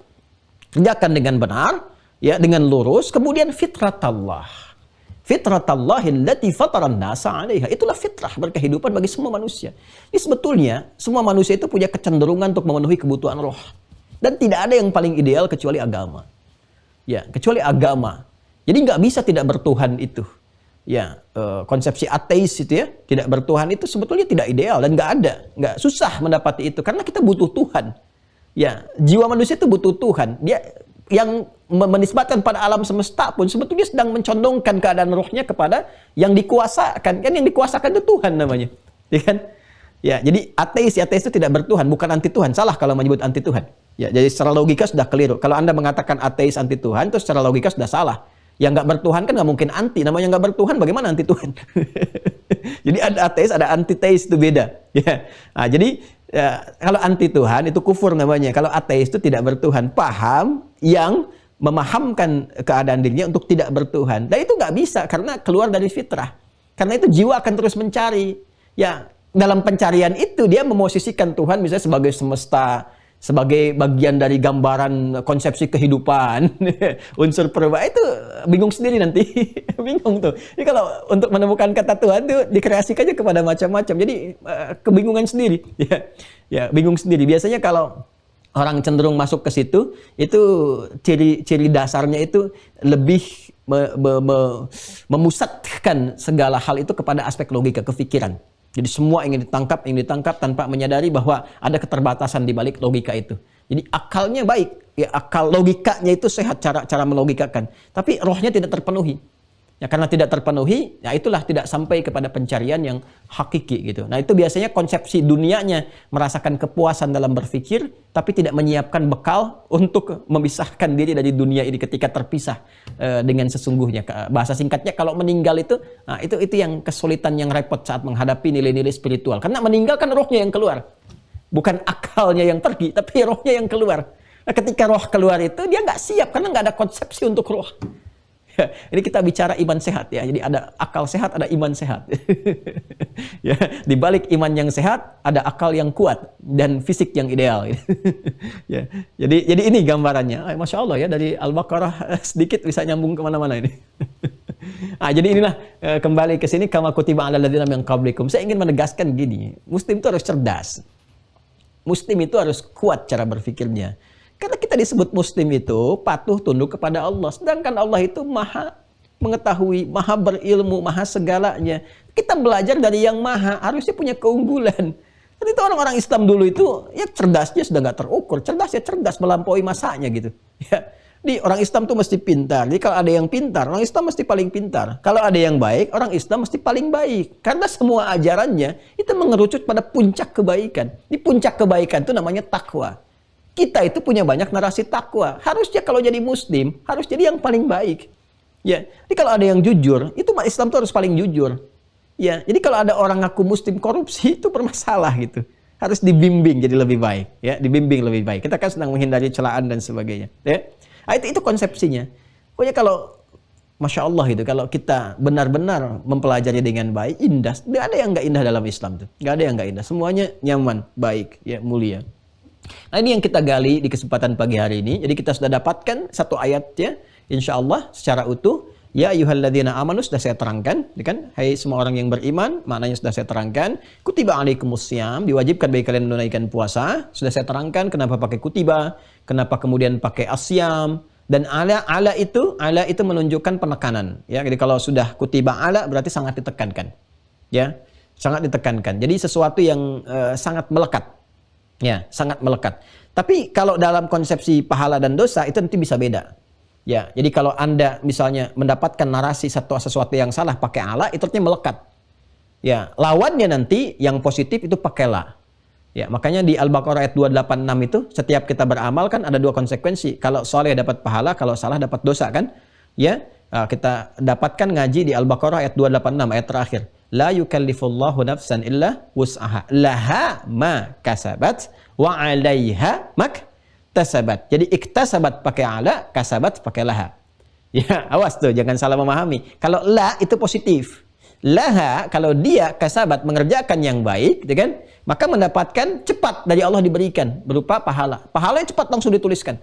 Kerjakan dengan benar, ya, dengan lurus, kemudian fitratallah. Fitratallahi allati fataran nasa 'alaiha. Itulah fitrah berkehidupan bagi semua manusia. Ini sebetulnya semua manusia itu punya kecenderungan untuk memenuhi kebutuhan roh. Dan tidak ada yang paling ideal kecuali agama. Ya, kecuali agama. Jadi nggak bisa tidak bertuhan itu. Ya, konsepsi ateis itu ya, tidak bertuhan itu sebetulnya tidak ideal dan nggak ada, nggak susah mendapati itu karena kita butuh Tuhan. Ya, jiwa manusia itu butuh Tuhan. Dia yang menisbatkan pada alam semesta pun sebetulnya sedang mencondongkan keadaan rohnya kepada yang dikuasakan. Kan yang dikuasakan itu Tuhan namanya. Ya kan? Ya, jadi ateis itu tidak bertuhan, bukan anti Tuhan. Salah kalau menyebut anti Tuhan. Ya, jadi secara logika sudah keliru. Kalau Anda mengatakan ateis anti Tuhan, itu secara logika sudah salah. Yang nggak bertuhan kan nggak mungkin anti. Namanya nggak bertuhan, bagaimana anti Tuhan? Jadi ada ateis, ada antiteis, itu beda. Ya. Nah, jadi kalau anti Tuhan itu kufur namanya. Kalau ateis itu tidak bertuhan. Paham yang memahamkan keadaan dirinya untuk tidak bertuhan. Dan itu nggak bisa karena keluar dari fitrah. Karena itu jiwa akan terus mencari. Ya, dalam pencarian itu dia memosisikan Tuhan misalnya sebagai semesta, sebagai bagian dari gambaran konsepsi kehidupan. Unsur perubahan itu bingung sendiri nanti. Bingung tuh. Jadi kalau untuk menemukan kata Tuhan itu dikreasikannya kepada macam-macam. Jadi kebingungan sendiri. Ya, bingung sendiri. Biasanya kalau orang cenderung masuk ke situ, itu ciri dasarnya itu lebih memusatkan segala hal itu kepada aspek logika, kefikiran. Jadi semua ingin ditangkap tanpa menyadari bahwa ada keterbatasan di balik logika itu. Jadi akalnya baik, ya akal logikanya itu sehat cara melogikakan, tapi rohnya tidak terpenuhi. Ya karena tidak terpenuhi, ya itulah tidak sampai kepada pencarian yang hakiki gitu. Nah itu biasanya konsepsi dunianya merasakan kepuasan dalam berpikir, tapi tidak menyiapkan bekal untuk memisahkan diri dari dunia ini ketika terpisah dengan sesungguhnya. Bahasa singkatnya kalau meninggal itu, nah itu yang kesulitan yang repot saat menghadapi nilai-nilai spiritual. Karena meninggal kan rohnya yang keluar, bukan akalnya yang pergi, tapi rohnya yang keluar. Nah ketika roh keluar itu dia nggak siap karena nggak ada konsepsi untuk roh. Ya, ini kita bicara iman sehat ya. Jadi ada akal sehat, ada iman sehat. Ya, di balik iman yang sehat ada akal yang kuat dan fisik yang ideal. Ya, jadi ini gambarannya. Masya Allah ya, dari Al-Baqarah sedikit bisa nyambung kemana-mana ini. Jadi inilah kembali ke sini, kama kutiba 'alal ladzina min qablikum. Saya ingin menegaskan gini, Muslim itu harus cerdas. Muslim itu harus kuat cara berpikirnya. Karena kita disebut Muslim itu patuh tunduk kepada Allah. Sedangkan Allah itu maha mengetahui, maha berilmu, maha segalanya. Kita belajar dari yang maha, harusnya punya keunggulan. Dan itu orang-orang Islam dulu itu, ya cerdasnya sudah nggak terukur. Cerdasnya cerdas melampaui masanya gitu. Ya, di orang Islam tuh mesti pintar. Jadi kalau ada yang pintar, orang Islam mesti paling pintar. Kalau ada yang baik, orang Islam mesti paling baik. Karena semua ajarannya itu mengerucut pada puncak kebaikan. Di puncak kebaikan itu namanya takwa. Kita itu punya banyak narasi takwa. Harusnya kalau jadi Muslim, harus jadi yang paling baik. Ya, jadi kalau ada yang jujur, itu Islam itu harus paling jujur. Ya, jadi kalau ada orang ngaku Muslim korupsi, itu bermasalah gitu. Harus dibimbing jadi lebih baik. Ya, dibimbing lebih baik. Kita kan sedang menghindari celaan dan sebagainya. Ya, itu konsepsinya. Pokoknya kalau Masya Allah itu, kalau kita benar-benar mempelajari dengan baik, indah. Tidak ada yang nggak indah dalam Islam tuh. Nggak ada yang nggak indah. Semuanya nyaman, baik, ya mulia. Nah ini yang kita gali di kesempatan pagi hari ini. Jadi kita sudah dapatkan satu ayat ya, insya Allah secara utuh. Ya ayyuhalladzina amanu sudah saya terangkan, kan? Hai semua orang yang beriman, maknanya sudah saya terangkan. Kutiba alaikumusiyam, diwajibkan bagi kalian menunaikan puasa. Sudah saya terangkan kenapa pakai kutiba, kenapa kemudian pakai asyam. Dan ala itu menunjukkan penekanan. Ya, jadi kalau sudah kutiba ala berarti sangat ditekankan. Ya, sangat ditekankan. Jadi sesuatu yang sangat melekat. Ya, sangat melekat. Tapi kalau dalam konsepsi pahala dan dosa itu nanti bisa beda. Ya, jadi kalau Anda misalnya mendapatkan narasi sesuatu yang salah pakai ala, itu artinya melekat. Ya, lawannya nanti yang positif itu pakai la. Ya, makanya di Al-Baqarah ayat 286 itu setiap kita beramal kan ada dua konsekuensi. Kalau soleh dapat pahala, kalau salah dapat dosa kan? Ya, kita dapatkan ngaji di Al-Baqarah ayat 286 ayat terakhir. La yukallifullahu nafsan illa wus'aha. Laha ma kasabat wa 'alaiha maktasabat. Jadi iktasabat pakai ala, kasabat pakai laha. Ya, awas tuh jangan salah memahami. Kalau la itu positif. Laha kalau dia kasabat mengerjakan yang baik, gitu kan? Maka mendapatkan cepat dari Allah diberikan berupa pahala. Pahalanya cepat langsung dituliskan.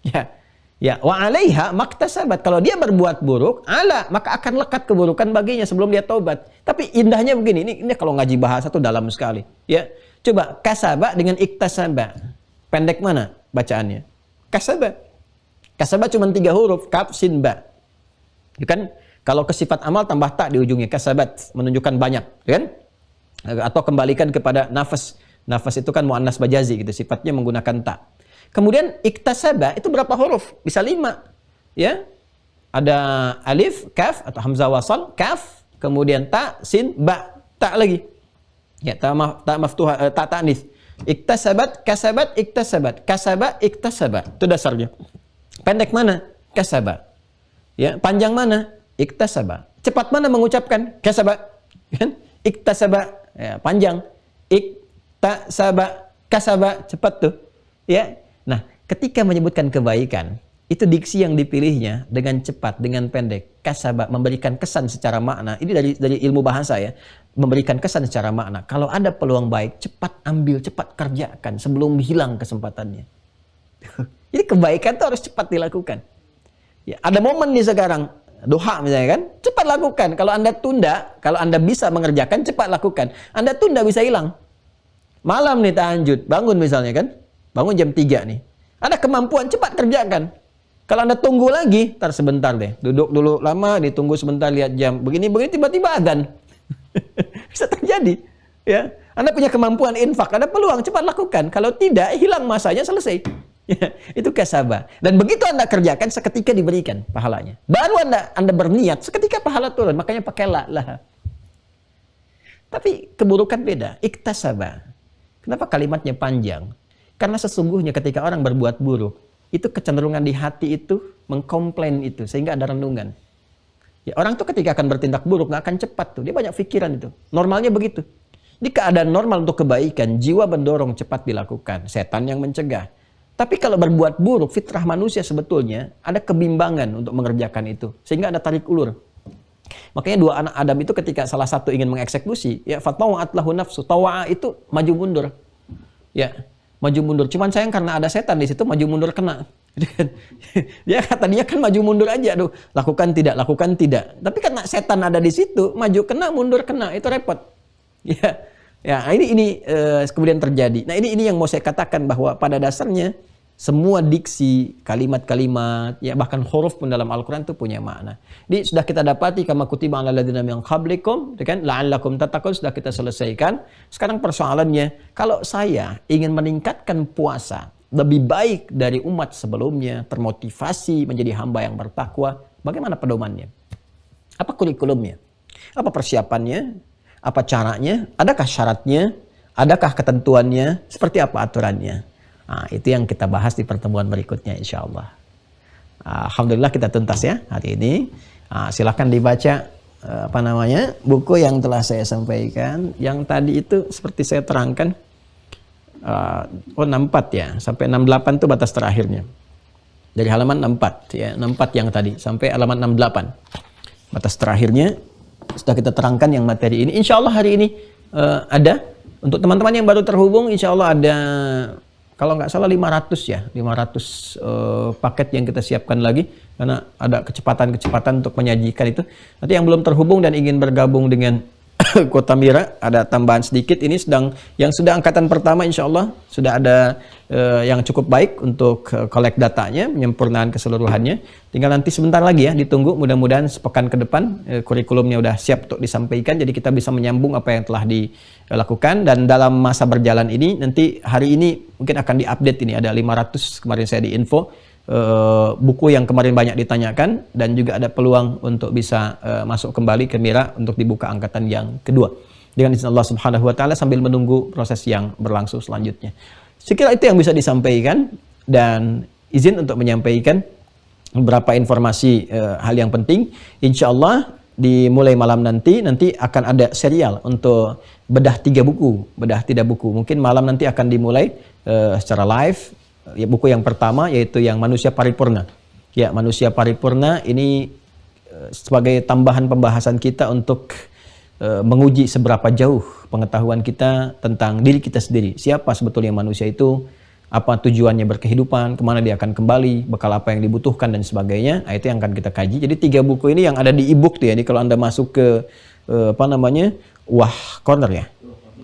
Ya. Ya, wa 'alaiha maktasabat. Kalau dia berbuat buruk, maka akan lekat keburukan baginya sebelum dia taubat. Tapi indahnya begini, ini kalau ngaji bahasa tuh dalam sekali. Ya. Coba kasaba dengan iktasaba. Pendek mana bacaannya? Kasaba. Kasaba cuma 3 huruf, kaf sin ba. Kan kalau ke sifat amal tambah tak di ujungnya, kasabat menunjukkan banyak, kan? Atau kembalikan kepada nafas. Nafas itu kan muannas bajazi gitu, sifatnya menggunakan tak. Kemudian iktasaba itu berapa huruf? Bisa 5. Ya. Ada alif, kaf atau hamzah wasal, kaf, kemudian ta, sin, ba, ta lagi. Ya, ta maftuhah, ta ta'nits. Iktasabat, kasabat, iktasabat. Kasaba, iktasabat. Itu dasarnya. Pendek mana? Kasaba. Ya, panjang mana? Iktasaba. Cepat mana mengucapkan? Kasaba. Kan? Iktasaba. Ya, panjang. Iktasaba, kasaba. Cepat tuh. Ya. Nah, ketika menyebutkan kebaikan, itu diksi yang dipilihnya dengan cepat, dengan pendek. Kasaba, memberikan kesan secara makna. Ini dari ilmu bahasa ya. Memberikan kesan secara makna. Kalau ada peluang baik, cepat ambil, cepat kerjakan sebelum hilang kesempatannya. Jadi kebaikan itu harus cepat dilakukan. Ya, ada momen nih sekarang, duha misalnya kan, cepat lakukan. Kalau Anda tunda, kalau Anda bisa mengerjakan, cepat lakukan. Anda tunda bisa hilang. Malam nih tahajud, bangun misalnya kan, bangun jam 3 nih. Ada kemampuan, cepat kerjakan. Kalau Anda tunggu lagi, ntar sebentar deh. Duduk dulu lama, ditunggu sebentar, lihat jam. Begini-begini tiba-tiba adzan. Bisa terjadi. Ya, Anda punya kemampuan infak, ada peluang, cepat lakukan. Kalau tidak, hilang masanya, selesai. Ya, itu kasabah. Dan begitu Anda kerjakan, seketika diberikan pahalanya. Baru Anda berniat, seketika pahala turun. Makanya pakai lah. Tapi keburukan beda. Iktasabah. Kenapa kalimatnya panjang? Karena sesungguhnya ketika orang berbuat buruk, itu kecenderungan di hati itu mengkomplain itu, sehingga ada renungan. Ya, orang tuh ketika akan bertindak buruk nggak akan cepat tuh, dia banyak pikiran itu. Normalnya begitu. Di keadaan normal untuk kebaikan, jiwa mendorong cepat dilakukan, setan yang mencegah. Tapi kalau berbuat buruk, fitrah manusia sebetulnya ada kebimbangan untuk mengerjakan itu, sehingga ada tarik ulur. Makanya dua anak Adam itu ketika salah satu ingin mengeksekusi, ya fatawa'at lahu nafsu, tawa'a itu maju mundur. Ya, maju mundur. Cuman sayang karena ada setan di situ, maju mundur kena. Dia tadinya kan maju mundur aja, aduh, lakukan tidak. Tapi karena setan ada di situ, maju kena, mundur kena, itu repot. Ya, ini kemudian terjadi. Nah, ini yang mau saya katakan bahwa pada dasarnya semua diksi, kalimat-kalimat, ya bahkan huruf pun dalam Al-Quran itu punya makna. Jadi sudah kita dapati kama kutiba 'alal ladzina min qablikum, kan la'allakum tattaqun, sudah kita selesaikan. Sekarang persoalannya, kalau saya ingin meningkatkan puasa lebih baik dari umat sebelumnya, termotivasi menjadi hamba yang bertakwa, bagaimana pedomannya? Apa kurikulumnya? Apa persiapannya? Apa caranya? Adakah syaratnya? Adakah ketentuannya? Seperti apa aturannya? Nah, itu yang kita bahas di pertemuan berikutnya insya Allah. Alhamdulillah kita tuntas ya hari ini. Silakan dibaca buku yang telah saya sampaikan. Yang tadi itu seperti saya terangkan, 64 ya, sampai 68 itu batas terakhirnya. Dari halaman 64 ya, 64 yang tadi sampai halaman 68. Batas terakhirnya sudah kita terangkan yang materi ini. Insya Allah hari ini ada. Untuk teman-teman yang baru terhubung, insya Allah ada, kalau nggak salah 500 ya, 500 paket yang kita siapkan lagi. Karena ada kecepatan-kecepatan untuk menyajikan itu. Nanti yang belum terhubung dan ingin bergabung dengan Kota Mira, ada tambahan sedikit. Ini yang sudah angkatan pertama insya Allah sudah ada yang cukup baik untuk collect datanya, menyempurnakan keseluruhannya. Tinggal nanti sebentar lagi ya, ditunggu, mudah-mudahan sepekan ke depan kurikulumnya udah siap untuk disampaikan, jadi kita bisa menyambung apa yang telah dilakukan. Dan dalam masa berjalan ini, nanti hari ini mungkin akan diupdate, ini ada 500 kemarin saya diinfo, buku yang kemarin banyak ditanyakan, dan juga ada peluang untuk bisa masuk kembali ke Mira untuk dibuka angkatan yang kedua dengan izin Allah Subhanahu wa taala, sambil menunggu proses yang berlangsung selanjutnya. Sekira itu yang bisa disampaikan, dan izin untuk menyampaikan beberapa informasi hal yang penting. Insya Allah dimulai malam nanti akan ada serial untuk bedah 3 buku, bedah 3 buku. Mungkin malam nanti akan dimulai secara live. Ya, buku yang pertama yaitu yang Manusia Paripurna. Ya, Manusia Paripurna ini sebagai tambahan pembahasan kita untuk menguji seberapa jauh pengetahuan kita tentang diri kita sendiri. Siapa sebetulnya manusia itu, apa tujuannya berkehidupan, kemana dia akan kembali, bekal apa yang dibutuhkan dan sebagainya. Nah, itu yang akan kita kaji. Jadi 3 buku ini yang ada di e-book tuh ya. Jadi kalau Anda masuk ke Wah Corner ya.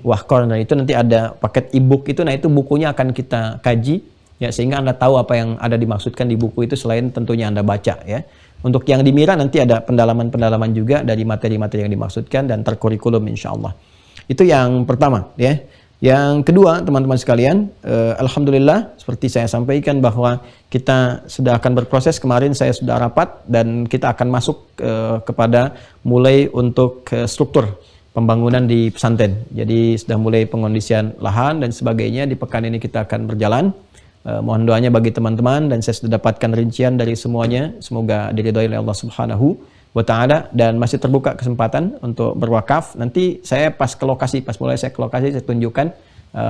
Wah Corner itu nanti ada paket e-book itu. Nah, itu bukunya akan kita kaji ya, sehingga Anda tahu apa yang ada dimaksudkan di buku itu selain tentunya Anda baca ya. Untuk yang di Mira nanti ada pendalaman-pendalaman juga dari materi-materi yang dimaksudkan dan terkurikulum insya Allah. Itu yang pertama ya. Yang kedua, teman-teman sekalian, alhamdulillah seperti saya sampaikan bahwa kita sudah akan berproses. Kemarin saya sudah rapat dan kita akan masuk kepada mulai untuk struktur pembangunan di pesantren. Jadi sudah mulai pengondisian lahan dan sebagainya. Di pekan ini kita akan berjalan. Mohon doanya bagi teman-teman, dan saya sudah dapatkan rincian dari semuanya. Semoga diridhoi oleh Allah Subhanahu wa Ta'ala, dan masih terbuka kesempatan untuk berwakaf. Nanti saya pas mulai saya ke lokasi, saya tunjukkan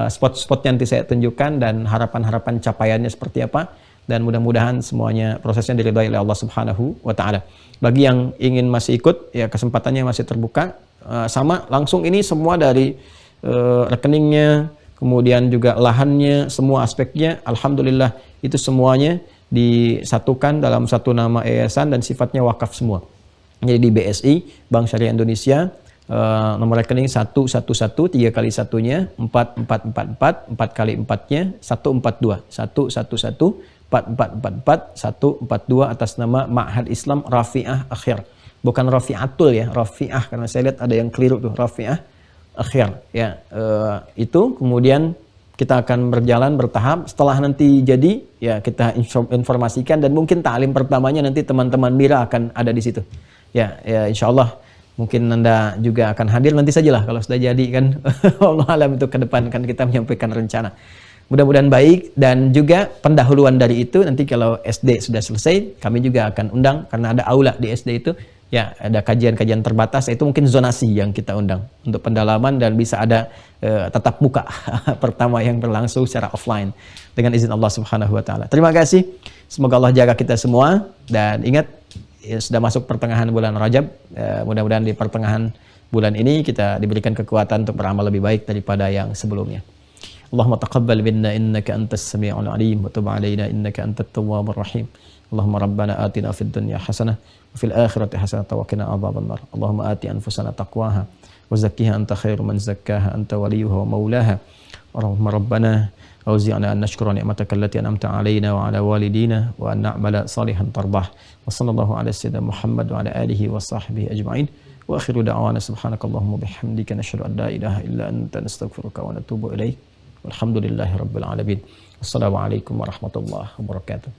spot-spotnya, nanti saya tunjukkan, dan harapan-harapan capaiannya seperti apa, dan mudah-mudahan semuanya prosesnya diridhoi oleh Allah Subhanahu wa Ta'ala. Bagi yang ingin masih ikut, ya kesempatannya masih terbuka. Sama langsung ini semua dari rekeningnya, kemudian juga lahannya, semua aspeknya, alhamdulillah itu semuanya disatukan dalam satu nama yayasan dan sifatnya wakaf semua. Jadi di BSI, Bank Syariah Indonesia, nomor rekening 111, 3 kali satunya 4444, 4 kali 4-nya 142, 111 4444 142, atas nama Ma'had Islam Rafi'ah Akhir. Bukan Rafi'atul ya, Rafi'ah, karena saya lihat ada yang keliru tuh, Rafi'ah Akhir ya. Itu kemudian kita akan berjalan bertahap. Setelah nanti jadi ya kita informasikan, dan mungkin ta'lim pertamanya nanti teman-teman Mira akan ada di situ ya, insya Allah mungkin Anda juga akan hadir nanti sajalah kalau sudah jadi kan. Allah alam, itu ke depan kan kita menyampaikan rencana. Mudah-mudahan baik. Dan juga pendahuluan dari itu, nanti kalau SD sudah selesai kami juga akan undang, karena ada aula di SD itu ya, ada kajian-kajian terbatas, itu mungkin zonasi yang kita undang untuk pendalaman, dan bisa ada tatap muka pertama yang berlangsung secara offline dengan izin Allah Subhanahu wa Ta'ala. Terima kasih, semoga Allah jaga kita semua, dan ingat ya, sudah masuk pertengahan bulan Rajab, mudah-mudahan di pertengahan bulan ini kita diberikan kekuatan untuk beramal lebih baik daripada yang sebelumnya. Allahumma taqabbal minna innaka antas sami'ul alim wa tub 'alaina innaka antat tawwabur rahim. Allahumma rabbana atina fid dunya hasanah wa fil akhirati hasanah wa qina adzabannar. Allahumma ati anfusana taqwaha wa zakkiha anta khairu man zakkaha anta waliyuha wa maulaha. Allahumma rabbana awzi'na an nashkura ni'mataka allati an'amta 'alaina wa 'ala walidina wa an na'mala salihan tarbah. Wa sallallahu ala sayyidina Muhammad wa ala alihi wa sahbihi ajma'in. Wa akhiru da'wana subhanakallahumma bihamdika nashhadu an la ilaha illa anta nastaghfiruka wa natubu ilaik. Walhamdulillahi rabbil alamin. Wassalamualaikum warahmatullahi wabarakatuh.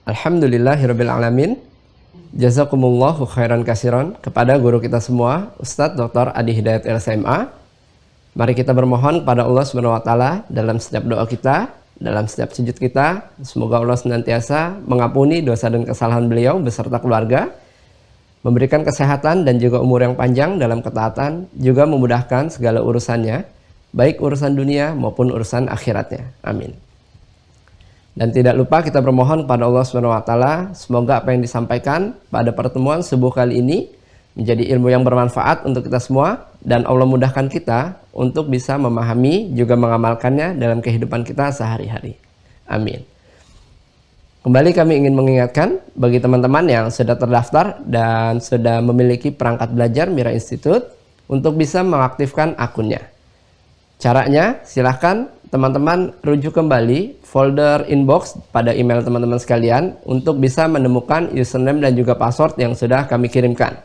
Alhamdulillahirrabbilalamin. Jazakumullahu khairan kasiron kepada guru kita semua, Ustadz Dr. Adi Hidayat LSMA. Mari kita bermohon kepada Allah Subhanahu wa Ta'ala dalam setiap doa kita, dalam setiap sujud kita. Semoga Allah senantiasa mengampuni dosa dan kesalahan beliau beserta keluarga, memberikan kesehatan dan juga umur yang panjang dalam ketaatan, juga memudahkan segala urusannya, baik urusan dunia maupun urusan akhiratnya. Amin. Dan tidak lupa kita bermohon kepada Allah Subhanahu wa Ta'ala, semoga apa yang disampaikan pada pertemuan subuh kali ini menjadi ilmu yang bermanfaat untuk kita semua, dan Allah mudahkan kita untuk bisa memahami juga mengamalkannya dalam kehidupan kita sehari-hari. Amin. Kembali kami ingin mengingatkan bagi teman-teman yang sudah terdaftar dan sudah memiliki perangkat belajar Mira Institute untuk bisa mengaktifkan akunnya. Caranya, silahkan teman-teman rujuk kembali folder inbox pada email teman-teman sekalian untuk bisa menemukan username dan juga password yang sudah kami kirimkan.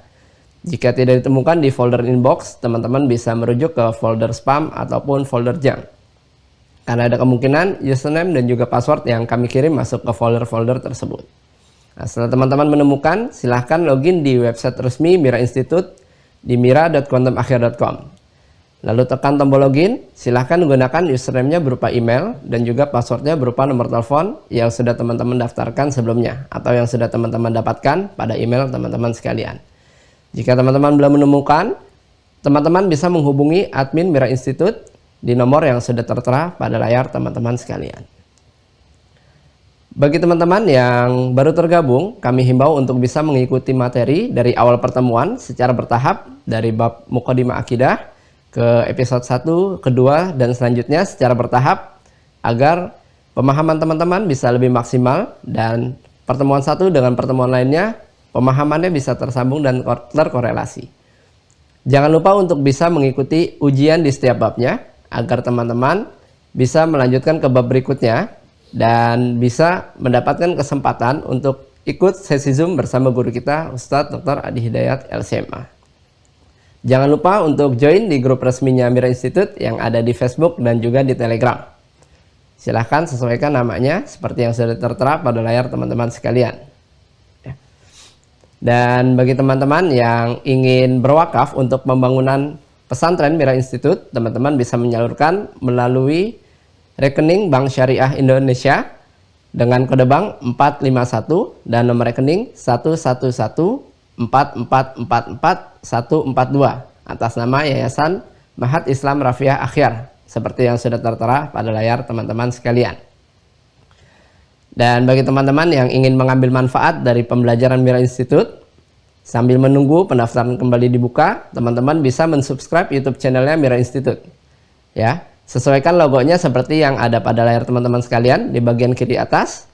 Jika tidak ditemukan di folder inbox, teman-teman bisa merujuk ke folder spam ataupun folder junk. Karena ada kemungkinan username dan juga password yang kami kirim masuk ke folder-folder tersebut. Nah, setelah teman-teman menemukan, silahkan login di website resmi Mira Institute di mira.quantumakhir.com. Lalu tekan tombol login, silahkan gunakan username-nya berupa email dan juga password-nya berupa nomor telepon yang sudah teman-teman daftarkan sebelumnya atau yang sudah teman-teman dapatkan pada email teman-teman sekalian. Jika teman-teman belum menemukan, teman-teman bisa menghubungi admin Mira Institute di nomor yang sudah tertera pada layar teman-teman sekalian. Bagi teman-teman yang baru tergabung, kami himbau untuk bisa mengikuti materi dari awal pertemuan secara bertahap dari bab Muqaddimah Akidah ke episode 1, kedua, dan selanjutnya secara bertahap agar pemahaman teman-teman bisa lebih maksimal dan pertemuan satu dengan pertemuan lainnya pemahamannya bisa tersambung dan terkorelasi. Jangan lupa untuk bisa mengikuti ujian di setiap babnya agar teman-teman bisa melanjutkan ke bab berikutnya dan bisa mendapatkan kesempatan untuk ikut sesi Zoom bersama guru kita Ustadz Dr. Adi Hidayat LCMA. Jangan lupa untuk join di grup resminya Mira Institute yang ada di Facebook dan juga di Telegram. Silahkan sesuaikan namanya seperti yang sudah tertera pada layar teman-teman sekalian. Dan bagi teman-teman yang ingin berwakaf untuk pembangunan pesantren Mira Institute, teman-teman bisa menyalurkan melalui rekening Bank Syariah Indonesia dengan kode bank 451 dan nomor rekening 11144444142 atas nama Yayasan Mahat Islam Rafiah Akhyar seperti yang sudah tertera pada layar teman-teman sekalian. Dan bagi teman-teman yang ingin mengambil manfaat dari pembelajaran Mira Institute sambil menunggu pendaftaran kembali dibuka, teman-teman bisa mensubscribe YouTube channelnya Mira Institute. Ya. Sesuaikan logonya seperti yang ada pada layar teman-teman sekalian di bagian kiri atas.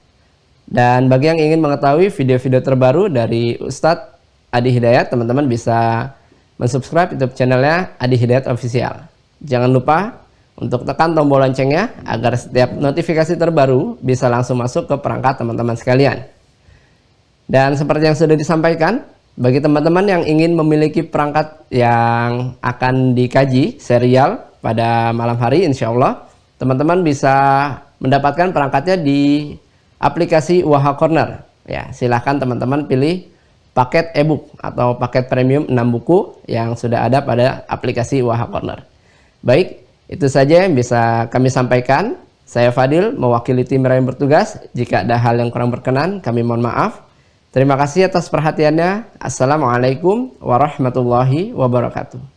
Dan bagi yang ingin mengetahui video-video terbaru dari Ustadz Adi Hidayat, teman-teman bisa mensubscribe YouTube channelnya Adi Hidayat Official. Jangan lupa untuk tekan tombol loncengnya agar setiap notifikasi terbaru bisa langsung masuk ke perangkat teman-teman sekalian. Dan seperti yang sudah disampaikan, bagi teman-teman yang ingin memiliki perangkat yang akan dikaji serial pada malam hari, insya Allah teman-teman bisa mendapatkan perangkatnya di aplikasi Waha Corner. Ya, silahkan teman-teman pilih paket e-book atau paket premium 6 buku yang sudah ada pada aplikasi Waha Corner. Baik, itu saja yang bisa kami sampaikan. Saya Fadil, mewakili tim yang bertugas. Jika ada hal yang kurang berkenan, kami mohon maaf. Terima kasih atas perhatiannya. Assalamualaikum warahmatullahi wabarakatuh.